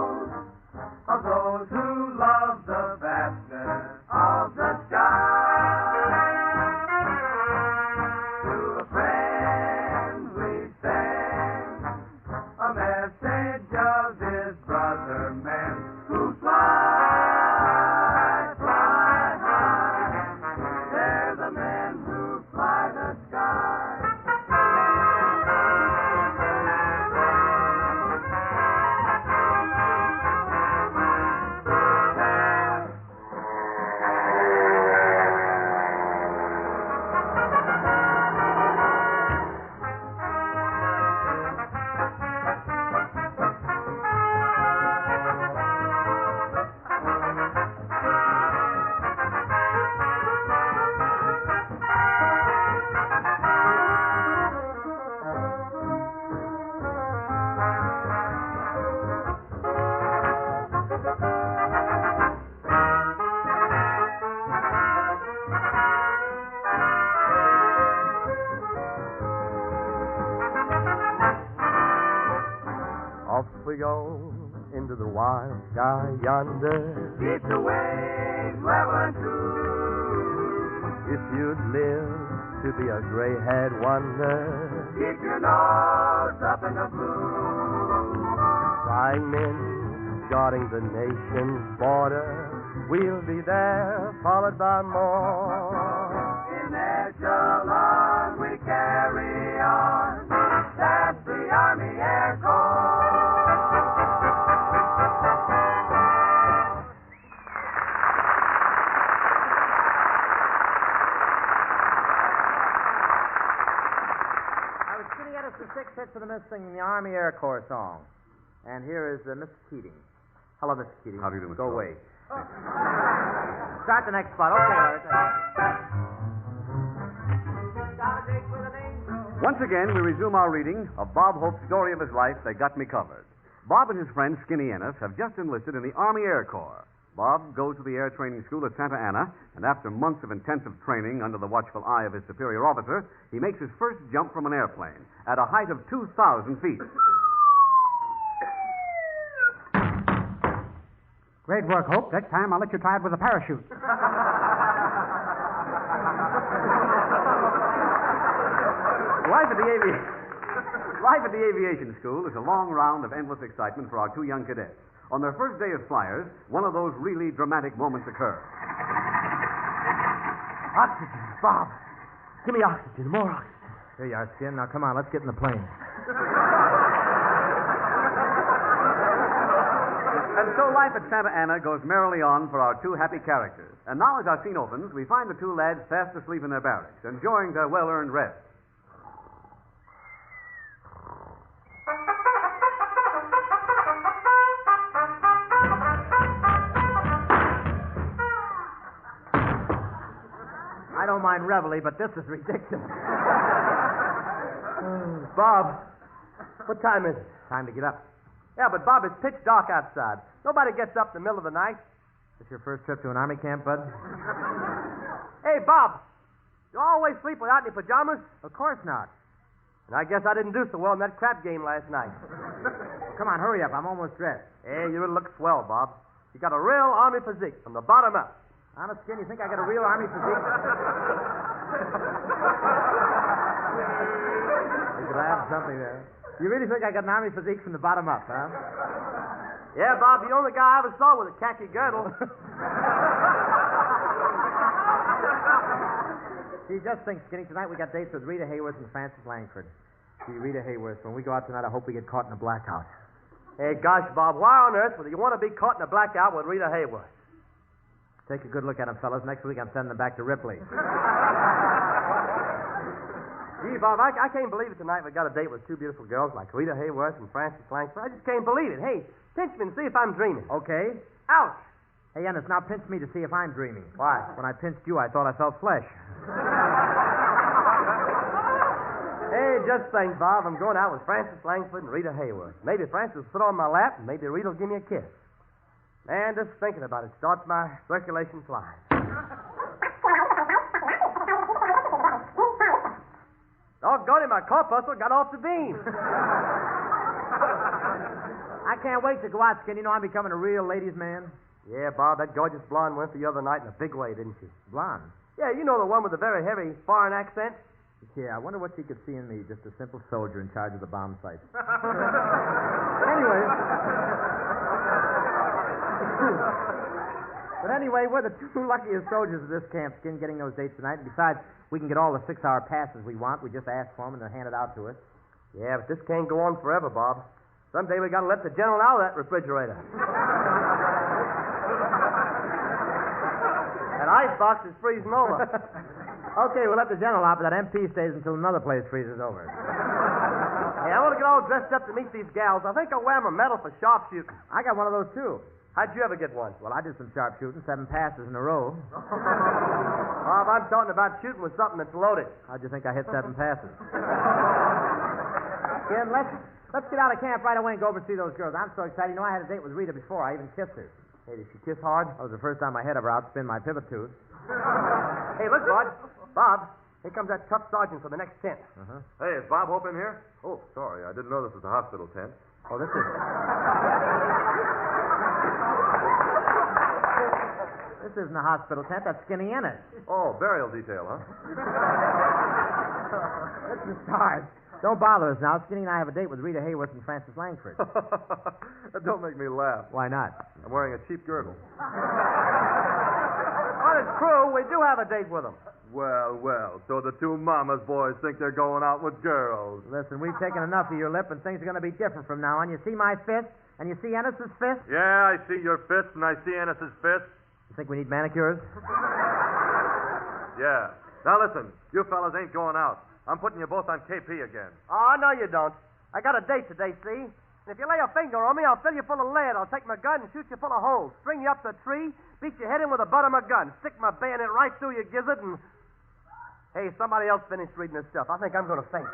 Off we go into the wild sky yonder. Keep the wings level and true. If you'd live to be a gray-haired wonder, Keep your nose up in the blue. flying men guarding the nation's border, we'll be there, followed by more. In echelon we carry on. That's the Army Air Corps. I was sitting at us for 6 hits of the miss singing the Army Air Corps song. And here is Mr. Keating. Hello, Mr. Keating. How do you do, Mr. Go Crow? away. Start the next spot. Okay, Larry. Once again, we resume our reading of Bob Hope's story of his life, They Got Me Covered. Bob and his friend Skinny Ennis have just enlisted in the Army Air Corps. Bob goes to the Air Training School at Santa Ana, and after months of intensive training under the watchful eye of his superior officer, he makes his first jump from an airplane at a height of 2,000 feet. Great work, Hope. Next time I'll let you try it with a parachute. Life at the aviation school is a long round of endless excitement for our two young cadets. On their first day as flyers, one of those really dramatic moments occurs. Oxygen, Bob. Give me oxygen, more oxygen. Here you are, Skin. Now, come on, let's get in the plane. And so life at Santa Ana goes merrily on for our two happy characters. And now as our scene opens, we find the two lads fast asleep in their barracks, enjoying their well-earned rest. I don't mind reveille, but this is ridiculous. Bob, what time is it? Time to get up. Yeah, but Bob, it's pitch dark outside. Nobody gets up in the middle of the night. This your first trip to an army camp, bud? Hey, Bob, you always sleep without any pajamas? Of course not. And I guess I didn't do so well in that crap game last night. Come on, hurry up. I'm almost dressed. Hey, you look swell, Bob. You got a real army physique from the bottom up. Honest, Skin, you think I got a real army physique? You could add something there. You really think I got an army physique from the bottom up, huh? Yeah, Bob, the only guy I ever saw with a khaki girdle. Gee, just think, Skinny, tonight we got dates with Rita Hayworth and Francis Langford. Gee, Rita Hayworth, when we go out tonight, I hope we get caught in a blackout. Hey, gosh, Bob, why on earth would you want to be caught in a blackout with Rita Hayworth? Take a good look at them, fellas. Next week I'm sending them back to Ripley. Gee, Bob, I can't believe it tonight we got a date with two beautiful girls like Rita Hayworth and Frances Langford. I just can't believe it. Hey, pinch me and see if I'm dreaming. Okay. Ouch! Hey, Ennis, now pinch me to see if I'm dreaming. Why? When I pinched you, I thought I felt flesh. Hey, just think, Bob, I'm going out with Frances Langford and Rita Hayworth. Maybe Frances will sit on my lap, and maybe Rita will give me a kiss. Man, just thinking about it starts my circulation flying. Doggone it, my corpuscle got off the beam. I can't wait to go out, Skin. You know I'm becoming a real ladies' man. Yeah, Bob, that gorgeous blonde went the other night in a big way, didn't she? Blonde? Yeah, you know the one with the very heavy foreign accent? Yeah, I wonder what she could see in me, just a simple soldier in charge of the bomb sight. But anyway, we're the two luckiest soldiers of this camp, Skin, getting those dates tonight. And besides, we can get all the 6-hour passes we want. We just ask for them, and they're handed out to us. Yeah, but this can't go on forever, Bob. Someday we got to let the general out of that refrigerator. That icebox is freezing over. Okay, we'll let the general out, but that MP stays until another place freezes over. Hey, I want to get all dressed up to meet these gals. I think I'll wear my medal for sharpshooting. I got one of those, too. How'd you ever get one? Well, I did some sharpshooting, 7 passes in a row. Bob, I'm talking about shooting with something that's loaded. How'd you think I hit 7 passes? Ken, let's get out of camp right away and go over and see those girls. I'm so excited. You know, I had a date with Rita before. I even kissed her. Hey, did she kiss hard? That was the first time I had ever outspin my pivot tooth. Hey, look, Bud. Bob, here comes that tough sergeant for the next tent. Hey, is Bob Hope in here? Oh, sorry. I didn't know this was a hospital tent. Oh, this is... This isn't a hospital tent. That's Skinny Ennis. Oh, burial detail, huh? Listen, Sarge, don't bother us now. Skinny and I have a date with Rita Hayworth and Francis Langford. Don't make me laugh. Why not? I'm wearing a cheap girdle. Well, it's true. We do have a date with them. Well, so the two mama's boys think they're going out with girls. Listen, we've taken enough of your lip, and things are going to be different from now on. You see my fist, and you see Ennis's fist? Yeah, I see your fist, and I see Ennis's fist. You think we need manicures? Yeah. Now listen, you fellas ain't going out. I'm putting you both on KP again. Oh, no, you don't. I got a date today, see? And if you lay a finger on me, I'll fill you full of lead. I'll take my gun and shoot you full of holes. String you up to a tree, beat your head in with the butt of my gun, stick my bayonet right through your gizzard, and... Hey, somebody else finished reading this stuff. I think I'm going to faint.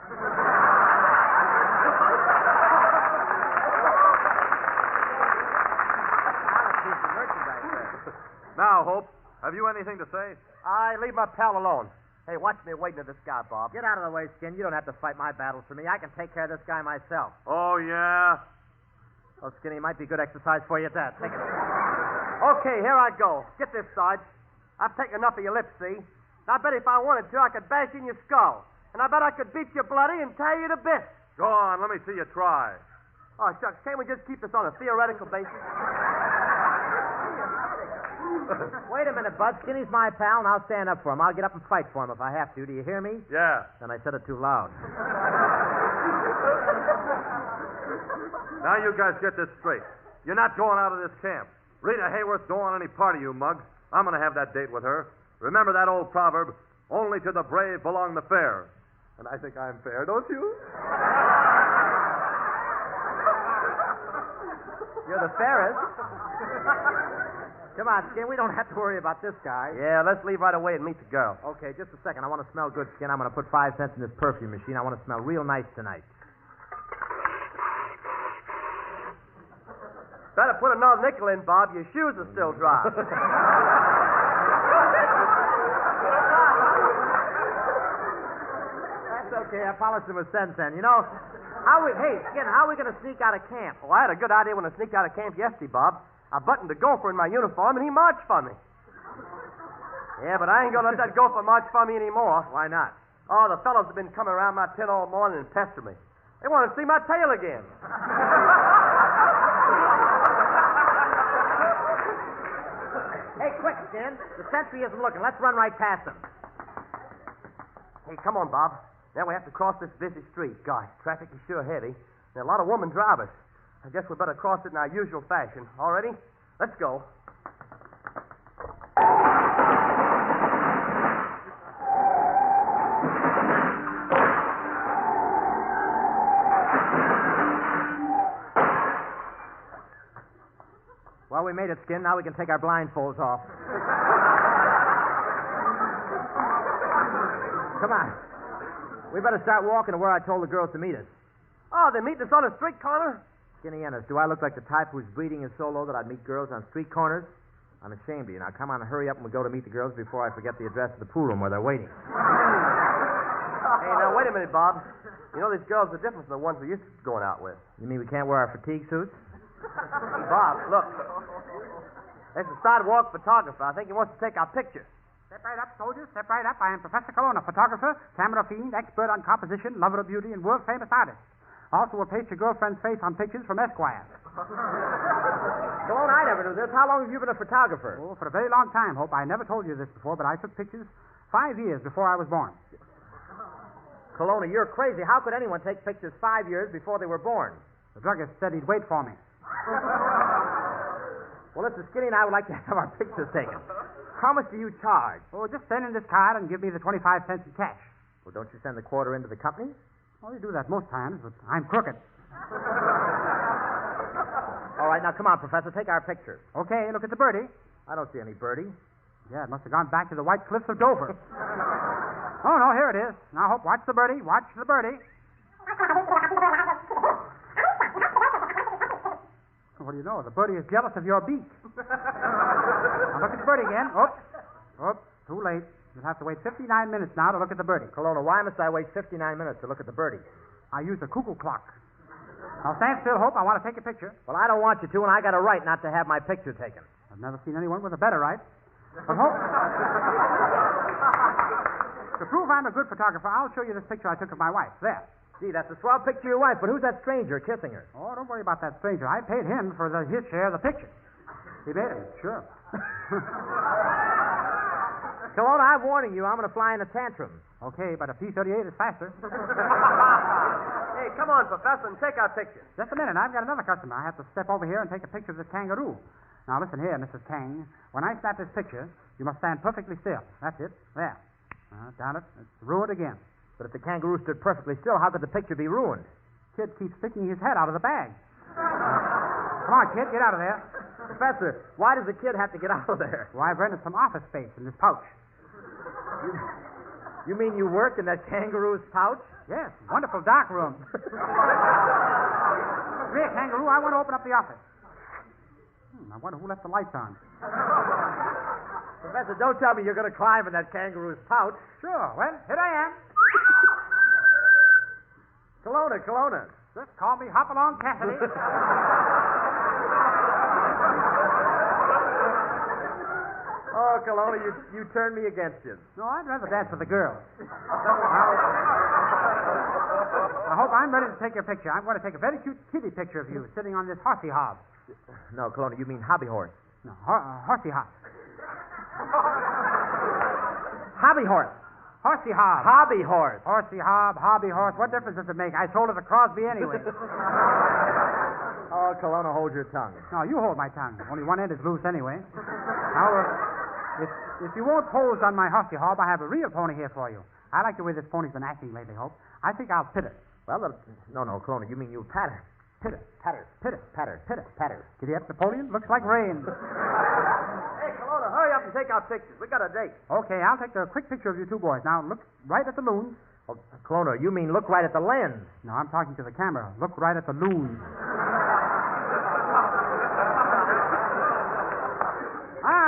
Now, Hope, have you anything to say? I leave my pal alone. Hey, watch me waiting to this guy, Bob. Get out of the way, Skin. You don't have to fight my battles for me. I can take care of this guy myself. Oh, yeah? Oh, Skinny, might be good exercise for you at that. Take it. Okay, here I go. Get this, Sarge. I've taken enough of your lips, see? I bet if I wanted to, I could bash in your skull. And I bet I could beat you bloody and tie you to bits. Go on, let me see you try. Oh, shucks, can't we just keep this on a theoretical basis? Wait a minute, Bud. Skinny's my pal, and I'll stand up for him. I'll get up and fight for him if I have to. Do you hear me? Yeah. Then I said it too loud. Now you guys get this straight. You're not going out of this camp. Rita Hayworth don't want any part of you mugs. I'm going to have that date with her. Remember that old proverb, only to the brave belong the fair. And I think I'm fair, don't you? You're the fairest. Come on, Skin. We don't have to worry about this guy. Yeah, let's leave right away and meet the girl. Okay, just a second. I want to smell good, Skin. I'm going to put 5 cents in this perfume machine. I want to smell real nice tonight. Better put another nickel in, Bob. Your shoes are still dry. That's okay. I polished them with Sen-Sen. You know, hey, Skin, how are we going to sneak out of camp? Well, I had a good idea when I sneaked out of camp yesterday, Bob. I buttoned a gopher in my uniform, and he marched for me. Yeah, but I ain't going to let that gopher march for me anymore. Why not? Oh, the fellows have been coming around my tent all morning and pestering me. They want to see my tail again. Hey, quick, Skin. The sentry isn't looking. Let's run right past him. Hey, come on, Bob. Now we have to cross this busy street. Gosh, traffic is sure heavy. There are a lot of women drivers. I guess we better cross it in our usual fashion. All ready? Let's go. Well, we made it, Skin. Now we can take our blindfolds off. Come on. We better start walking to where I told the girls to meet us. Oh, they meet us on a street corner? Skinny Ennis, do I look like the type whose breeding is so low that I'd meet girls on street corners? I'm ashamed of you. Now, come on and hurry up and we'll go to meet the girls before I forget the address of the pool room where they're waiting. Hey, now, wait a minute, Bob. You know these girls are different from the ones we used to going out with. You mean we can't wear our fatigue suits? Hey, Bob, look. There's a sidewalk photographer. I think he wants to take our picture. Step right up, soldiers. Step right up. I am Professor Colonna, photographer, camera fiend, expert on composition, lover of beauty, and world-famous artist. Also will paste your girlfriend's face on pictures from Esquire. Cologne, I never knew this. How long have you been a photographer? Oh, for a very long time, Hope. I never told you this before, but I took pictures 5 years before I was born. Kelowna, you're crazy. How could anyone take pictures 5 years before they were born? The druggist said he'd wait for me. Well, listen, Skinny and I would like to have our pictures taken. How much do you charge? Oh, just send in this card and give me the 25 cents in cash. Well, don't you send the quarter into the company? Well, you do that most times, but I'm crooked. All right, now come on, Professor. Take our picture. Okay, look at the birdie. I don't see any birdie. Yeah, it must have gone back to the White Cliffs of Dover. Oh, no, here it is. Now, Hope, watch the birdie. Watch the birdie. What do you know? The birdie is jealous of your beak. Now, look at the birdie again. Oops, too late. You'll have to wait 59 minutes now to look at the birdie. Kelowna, why must I wait 59 minutes to look at the birdie? I use a cuckoo clock. Now, stand still, Hope. I want to take a picture. Well, I don't want you to, and I got a right not to have my picture taken. I've never seen anyone with a better right. But, Hope, to prove I'm a good photographer, I'll show you this picture I took of my wife. There. Gee, that's a swell picture of your wife, but who's that stranger kissing her? Oh, don't worry about that stranger. I paid him for his share of the picture. He paid him, sure. Kelowna, I'm warning you, I'm going to fly in a tantrum. Okay, but a P-38 is faster. Hey, come on, Professor, and take our picture. Just a minute. I've got another customer. I have to step over here and take a picture of this kangaroo. Now, listen here, Mrs. Kang. When I snap this picture, you must stand perfectly still. That's it. There. Down it. It's ruined again. But if the kangaroo stood perfectly still, how could the picture be ruined? Kid keeps sticking his head out of the bag. Come on, kid, get out of there. Professor, why does the kid have to get out of there? Well, I've rented some office space in this pouch. You mean you work in that kangaroo's pouch? Yes, wonderful dark room. Here, kangaroo, I want to open up the office. I wonder who left the lights on. Professor, don't tell me you're going to climb in that kangaroo's pouch. Sure, well, here I am. Kelowna. Just call me Hop-Along Cassidy. Oh, Kelowna, you turned me against you. No, I'd rather dance with the girls. I hope I'm ready to take your picture. I'm going to take a very cute kitty picture of you sitting on this horsey hob. No, Kelowna, you mean hobby horse. No, horsey hob. Hobby horse. Horsey hob. Hobby horse. Horsey hob, hobby horse. What difference does it make? I sold it to Crosby anyway. Oh, Kelowna, hold your tongue. No, you hold my tongue. Only one end is loose anyway. Now, if you won't pose on my horsey hob, I have a real pony here for you. I like the way this pony's been acting lately, Hope. I think I'll pit it. Well, no, Kelowna, you mean you'll pat her. Pitter, Patter. pitter, Patter. pitter. Patter. Did you have Napoleon? Looks like rain. Hey, Kelowna, hurry up and take our pictures. We got a date. Okay, I'll take a quick picture of you two boys. Now, look right at the loons. Oh, Kelowna, you mean look right at the lens. No, I'm talking to the camera. Look right at the loons.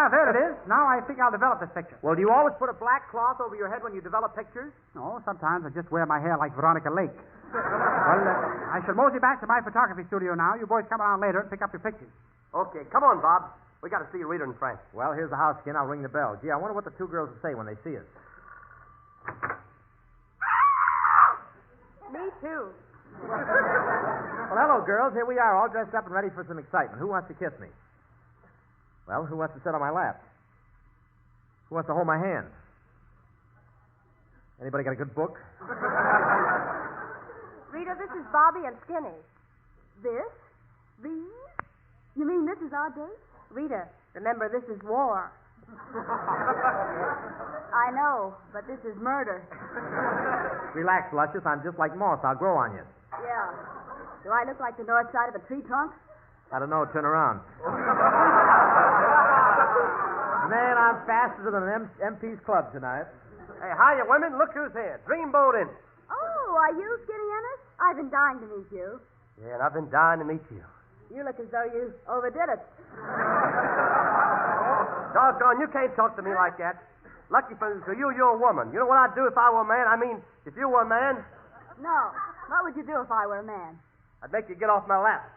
There it is. Now I think I'll develop this picture. Well, do you always put a black cloth over your head when you develop pictures? No, sometimes I just wear my hair like Veronica Lake. Well, I shall mosey back to my photography studio now. You boys come around later and pick up your pictures. Okay, come on, Bob. We got to see Rita and Frank. Well, here's the house skin. I'll ring the bell. Gee, I wonder what the two girls will say when they see us. Me too. Well, hello, girls. Here we are, all dressed up and ready for some excitement. Who wants to kiss me? Well, who wants to sit on my lap? Who wants to hold my hand? Anybody got a good book? Rita, this is Bobby and Skinny. This? These? You mean this is our date? Rita, remember this is war. I know, but this is murder. Relax, Luscious. I'm just like moss. I'll grow on you. Yeah. Do I look like the north side of a tree trunk? I don't know. Turn around. Man, I'm faster than an MP's club tonight. Hey, hiya, women. Look who's here. Dreamboat in. Oh, are you Skinny Ennis? I've been dying to meet you. Yeah, and I've been dying to meet you. You look as though you overdid it. Doggone, you can't talk to me like that. Lucky for you, you're a woman. You know what I'd do if I were a man? I mean, if you were a man, No. What would you do if I were a man? I'd make you get off my lap.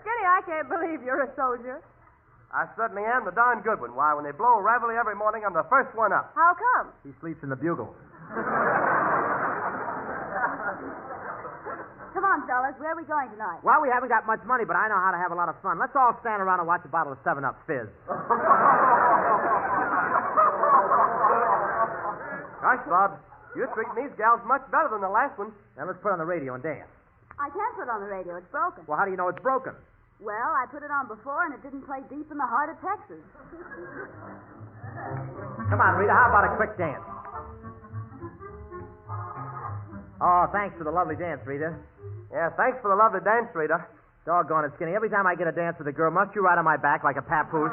Skinny, I can't believe you're a soldier. I certainly am the darn good one. Why, when they blow a reveille every morning, I'm the first one up. How come? He sleeps in the bugle. Come on, fellas. Where are we going tonight? Well, we haven't got much money, but I know how to have a lot of fun. Let's all stand around and watch a bottle of 7-Up Fizz. Gosh, Bob, you're treating these gals much better than the last one. Now let's put on the radio and dance. I can't put it on the radio. It's broken. Well, how do you know it's broken? Well, I put it on before, and it didn't play deep in the heart of Texas. Come on, Rita, how about a quick dance? Oh, thanks for the lovely dance, Rita. Yeah, thanks for the lovely dance, Rita. Doggone it, Skinny. Every time I get a dance with a girl, must you ride on my back like a papoose?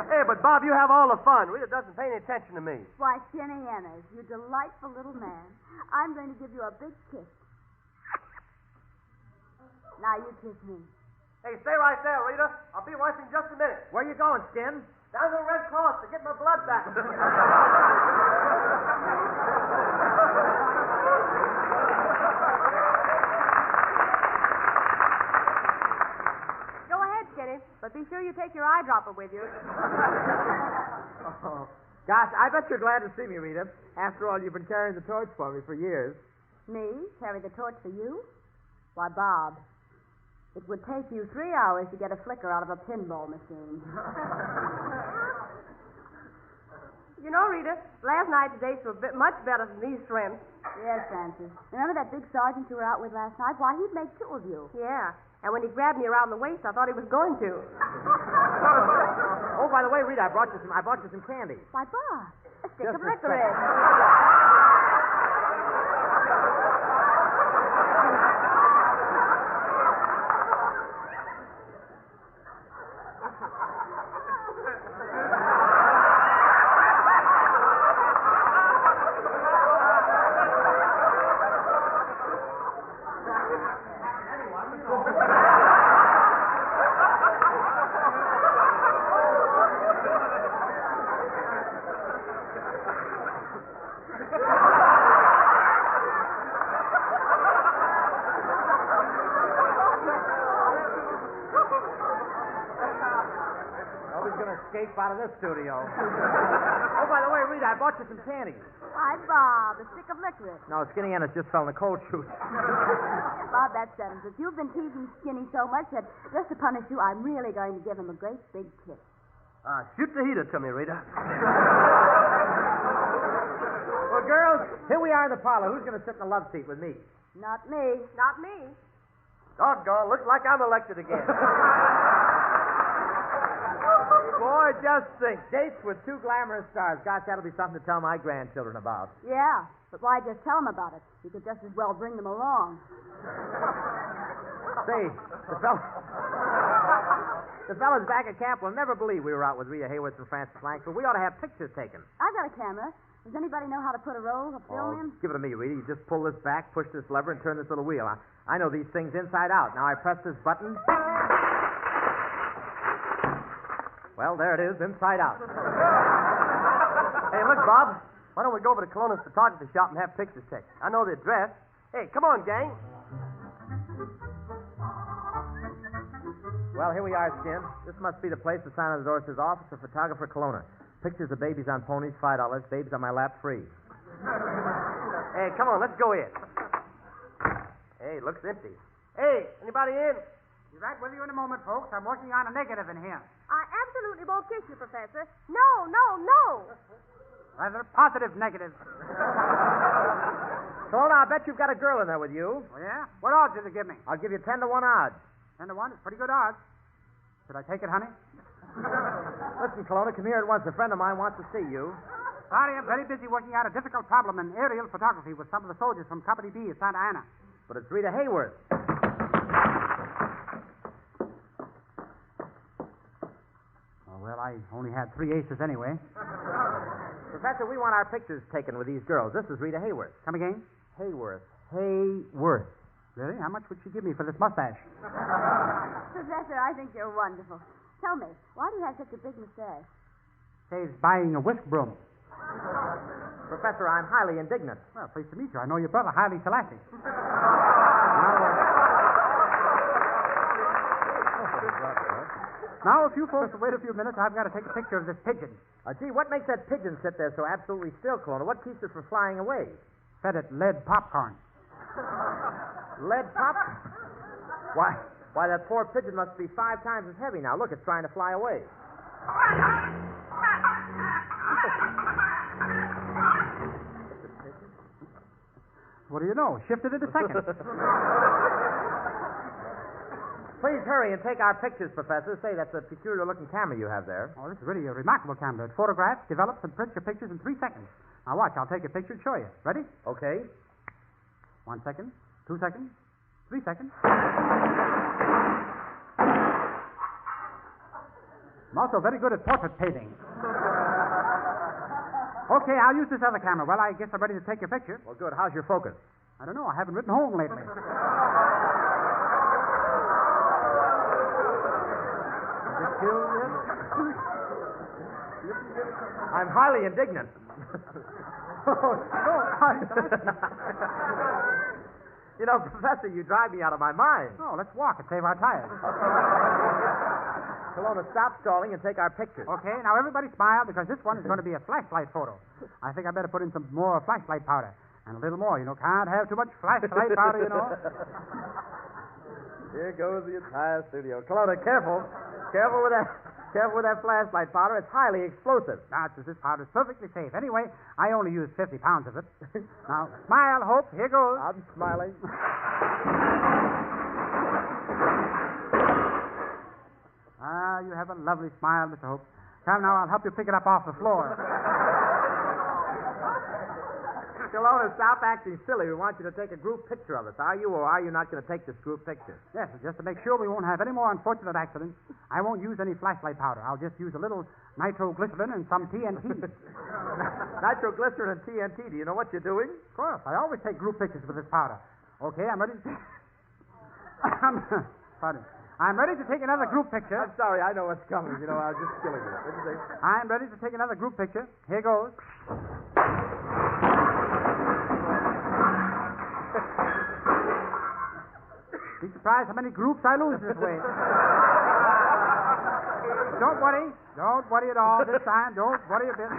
Hey, but Bob, you have all the fun. Rita doesn't pay any attention to me. Why, Skinny Ennis, you delightful little man. I'm going to give you a big kiss. Now you kiss me. Hey, stay right there, Rita. I'll be watching just a minute. Where you going, Skin? Down to the Red Cross to get my blood back. Go ahead, Skinny, but be sure you take your eyedropper with you. Oh, gosh, I bet you're glad to see me, Rita. After all, you've been carrying the torch for me for years. Me? Carry the torch for you? Why, Bob, it would take you 3 hours to get a flicker out of a pinball machine. You know, Rita, last night's dates were much better than these shrimps. Yes, Francis. Remember that big sergeant you were out with last night? Why, he'd make 2 of you. Yeah, and when he grabbed me around the waist, I thought he was going to. Oh, by the way, Rita, I brought you some candy. Why, Bob, a stick Just of a licorice. Escape out of this studio. Oh, by the way, Rita, I bought you some candy. Why, Bob, a stick of licorice. No, Skinny Ennis just fell in the cold chute. Bob, that settles it. You've been teasing Skinny so much that just to punish you, I'm really going to give him a great big kiss. Shoot the heater to me, Rita. Well, girls, here we are in the parlor. Who's going to sit in the love seat with me? Not me. Not me. Doggone, looks like I'm elected again. Boy, just think. Dates with 2 glamorous stars. Gosh, that'll be something to tell my grandchildren about. Yeah, but why just tell them about it? You could just as well bring them along. Say, the fellas back at camp will never believe we were out with Rita Hayworth and Francis Langford. We ought to have pictures taken. I've got a camera. Does anybody know how to put a roll of film in? Give it to me, Rita. You just pull this back, push this lever, and turn this little wheel. I know these things inside out. Now I press this button. Well, there it is, inside out. Hey, look, Bob. Why don't we go over to Colonna's photography shop and have pictures taken? I know the address. Hey, come on, gang. Well, here we are, Skin. This must be the place. The sign on the door says Office of Photographer Colonna. Pictures of babies on ponies, $5. Babies on my lap, free. Hey, come on, let's go in. Hey, looks empty. Hey, anybody in? Be right with you in a moment, folks. I'm working on a negative in here. I absolutely won't kiss you, Professor. No, no, no. Rather positive negative. Colonna, I bet you've got a girl in there with you. Oh, yeah? What odds did they give me? I'll give you 10 to 1 odds. 10 to 1 is pretty good odds. Should I take it, honey? Listen, Colonna, come here at once. A friend of mine wants to see you. Sorry, I'm very busy working out a difficult problem in aerial photography with some of the soldiers from Company B at Santa Ana. But it's Rita Hayworth. Oh, well, I only had 3 aces anyway. Professor, we want our pictures taken with these girls. This is Rita Hayworth. Come again? Hayworth. Hayworth. Really? How much would she give me for this mustache? Professor, I think you're wonderful. Tell me, why do you have such a big mustache? Saves buying a whisk broom. Professor, I'm highly indignant. Well, pleased to meet you. I know your brother, Haile Selassie. Now, if you folks will wait a few minutes, I've got to take a picture of this pigeon. Gee, what makes that pigeon sit there so absolutely still, Colonna? What keeps it from flying away? Fed it lead popcorn. Lead popcorn? Why, that poor pigeon must be 5 times as heavy now. Look, it's trying to fly away. What do you know? Shifted it a second. Please hurry and take our pictures, Professor. Say, that's a peculiar-looking camera you have there. Oh, this is really a remarkable camera. It photographs, develops, and prints your pictures in 3 seconds. Now, watch. I'll take a picture and show you. Ready? Okay. 1 second, 2 seconds, 3 seconds. I'm also very good at portrait painting. Okay, I'll use this other camera. Well, I guess I'm ready to take your picture. Well, good. How's your focus? I don't know. I haven't written home lately. kill you. I'm highly indignant. Oh, no. You know, Professor, you drive me out of my mind. Oh, let's walk and save our tires. Kelowna, stop stalling and take our pictures. Okay, now everybody smile because this one is going to be a flashlight photo. I think I better put in some more flashlight powder. And a little more, you know. Can't have too much flashlight powder, you know. Here goes the entire studio. Kelowna, careful. Careful with that flashlight powder. It's highly explosive. Now, this powder is perfectly safe. Anyway, I only use 50 pounds of it. Now, smile, Hope. Here goes. I'm smiling. Ah, you have a lovely smile, Mr. Hope. Come now, I'll help you pick it up off the floor. Kelowna, stop acting silly. We want you to take a group picture of us. Are you or are you not going to take this group picture? Yes, just to make sure we won't have any more unfortunate accidents, I won't use any flashlight powder. I'll just use a little nitroglycerin and some TNT. Nitroglycerin and TNT. Do you know what you're doing? Of course. I always take group pictures with this powder. Okay, I'm ready to... Pardon. I'm ready to take another group picture. I'm sorry, I know what's coming. You know, I was just killing you. I'm ready to take another group picture. Here goes. Be surprised how many groups I lose this way. Don't worry. Don't worry at all this time. Don't worry a bit.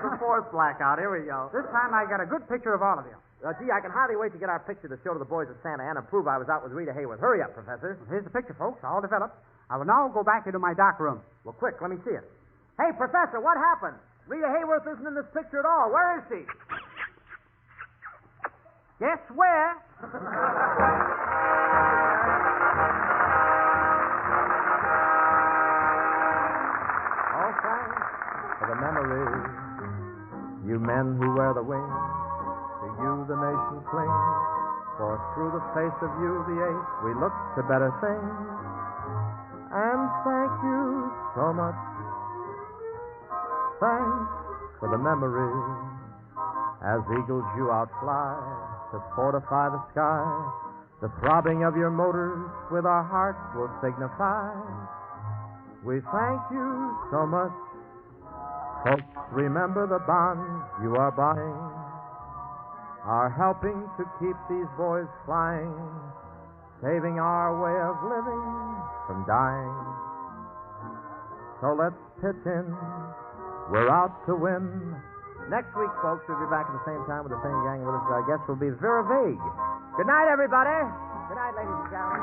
The fourth blackout. Here we go. This time I got a good picture of all of you. Gee, I can hardly wait to get our picture to show to the boys at Santa Ana and prove I was out with Rita Hayworth. Hurry up, Professor. Here's the picture, folks, all developed. I will now go back into my dark room. Well, quick, let me see it. Hey, Professor, what happened? Rita Hayworth isn't in this picture at all. Where is she? Guess where? All thanks for the memories, you men who wear the wings. To you the nation clings, for through the face of you, the ace, we look to better things. And thank you so much. Thanks for the memories, as eagles you outfly to fortify the sky. The throbbing of your motors with our hearts will signify. We thank you so much. Folks, remember the bonds you are buying are helping to keep these boys flying, saving our way of living from dying. So let's pitch in. We're out to win. Next week, folks, we'll be back at the same time with the same gang with us. Our guest will be Vera Vague. Good night, everybody. Good night, ladies and gentlemen.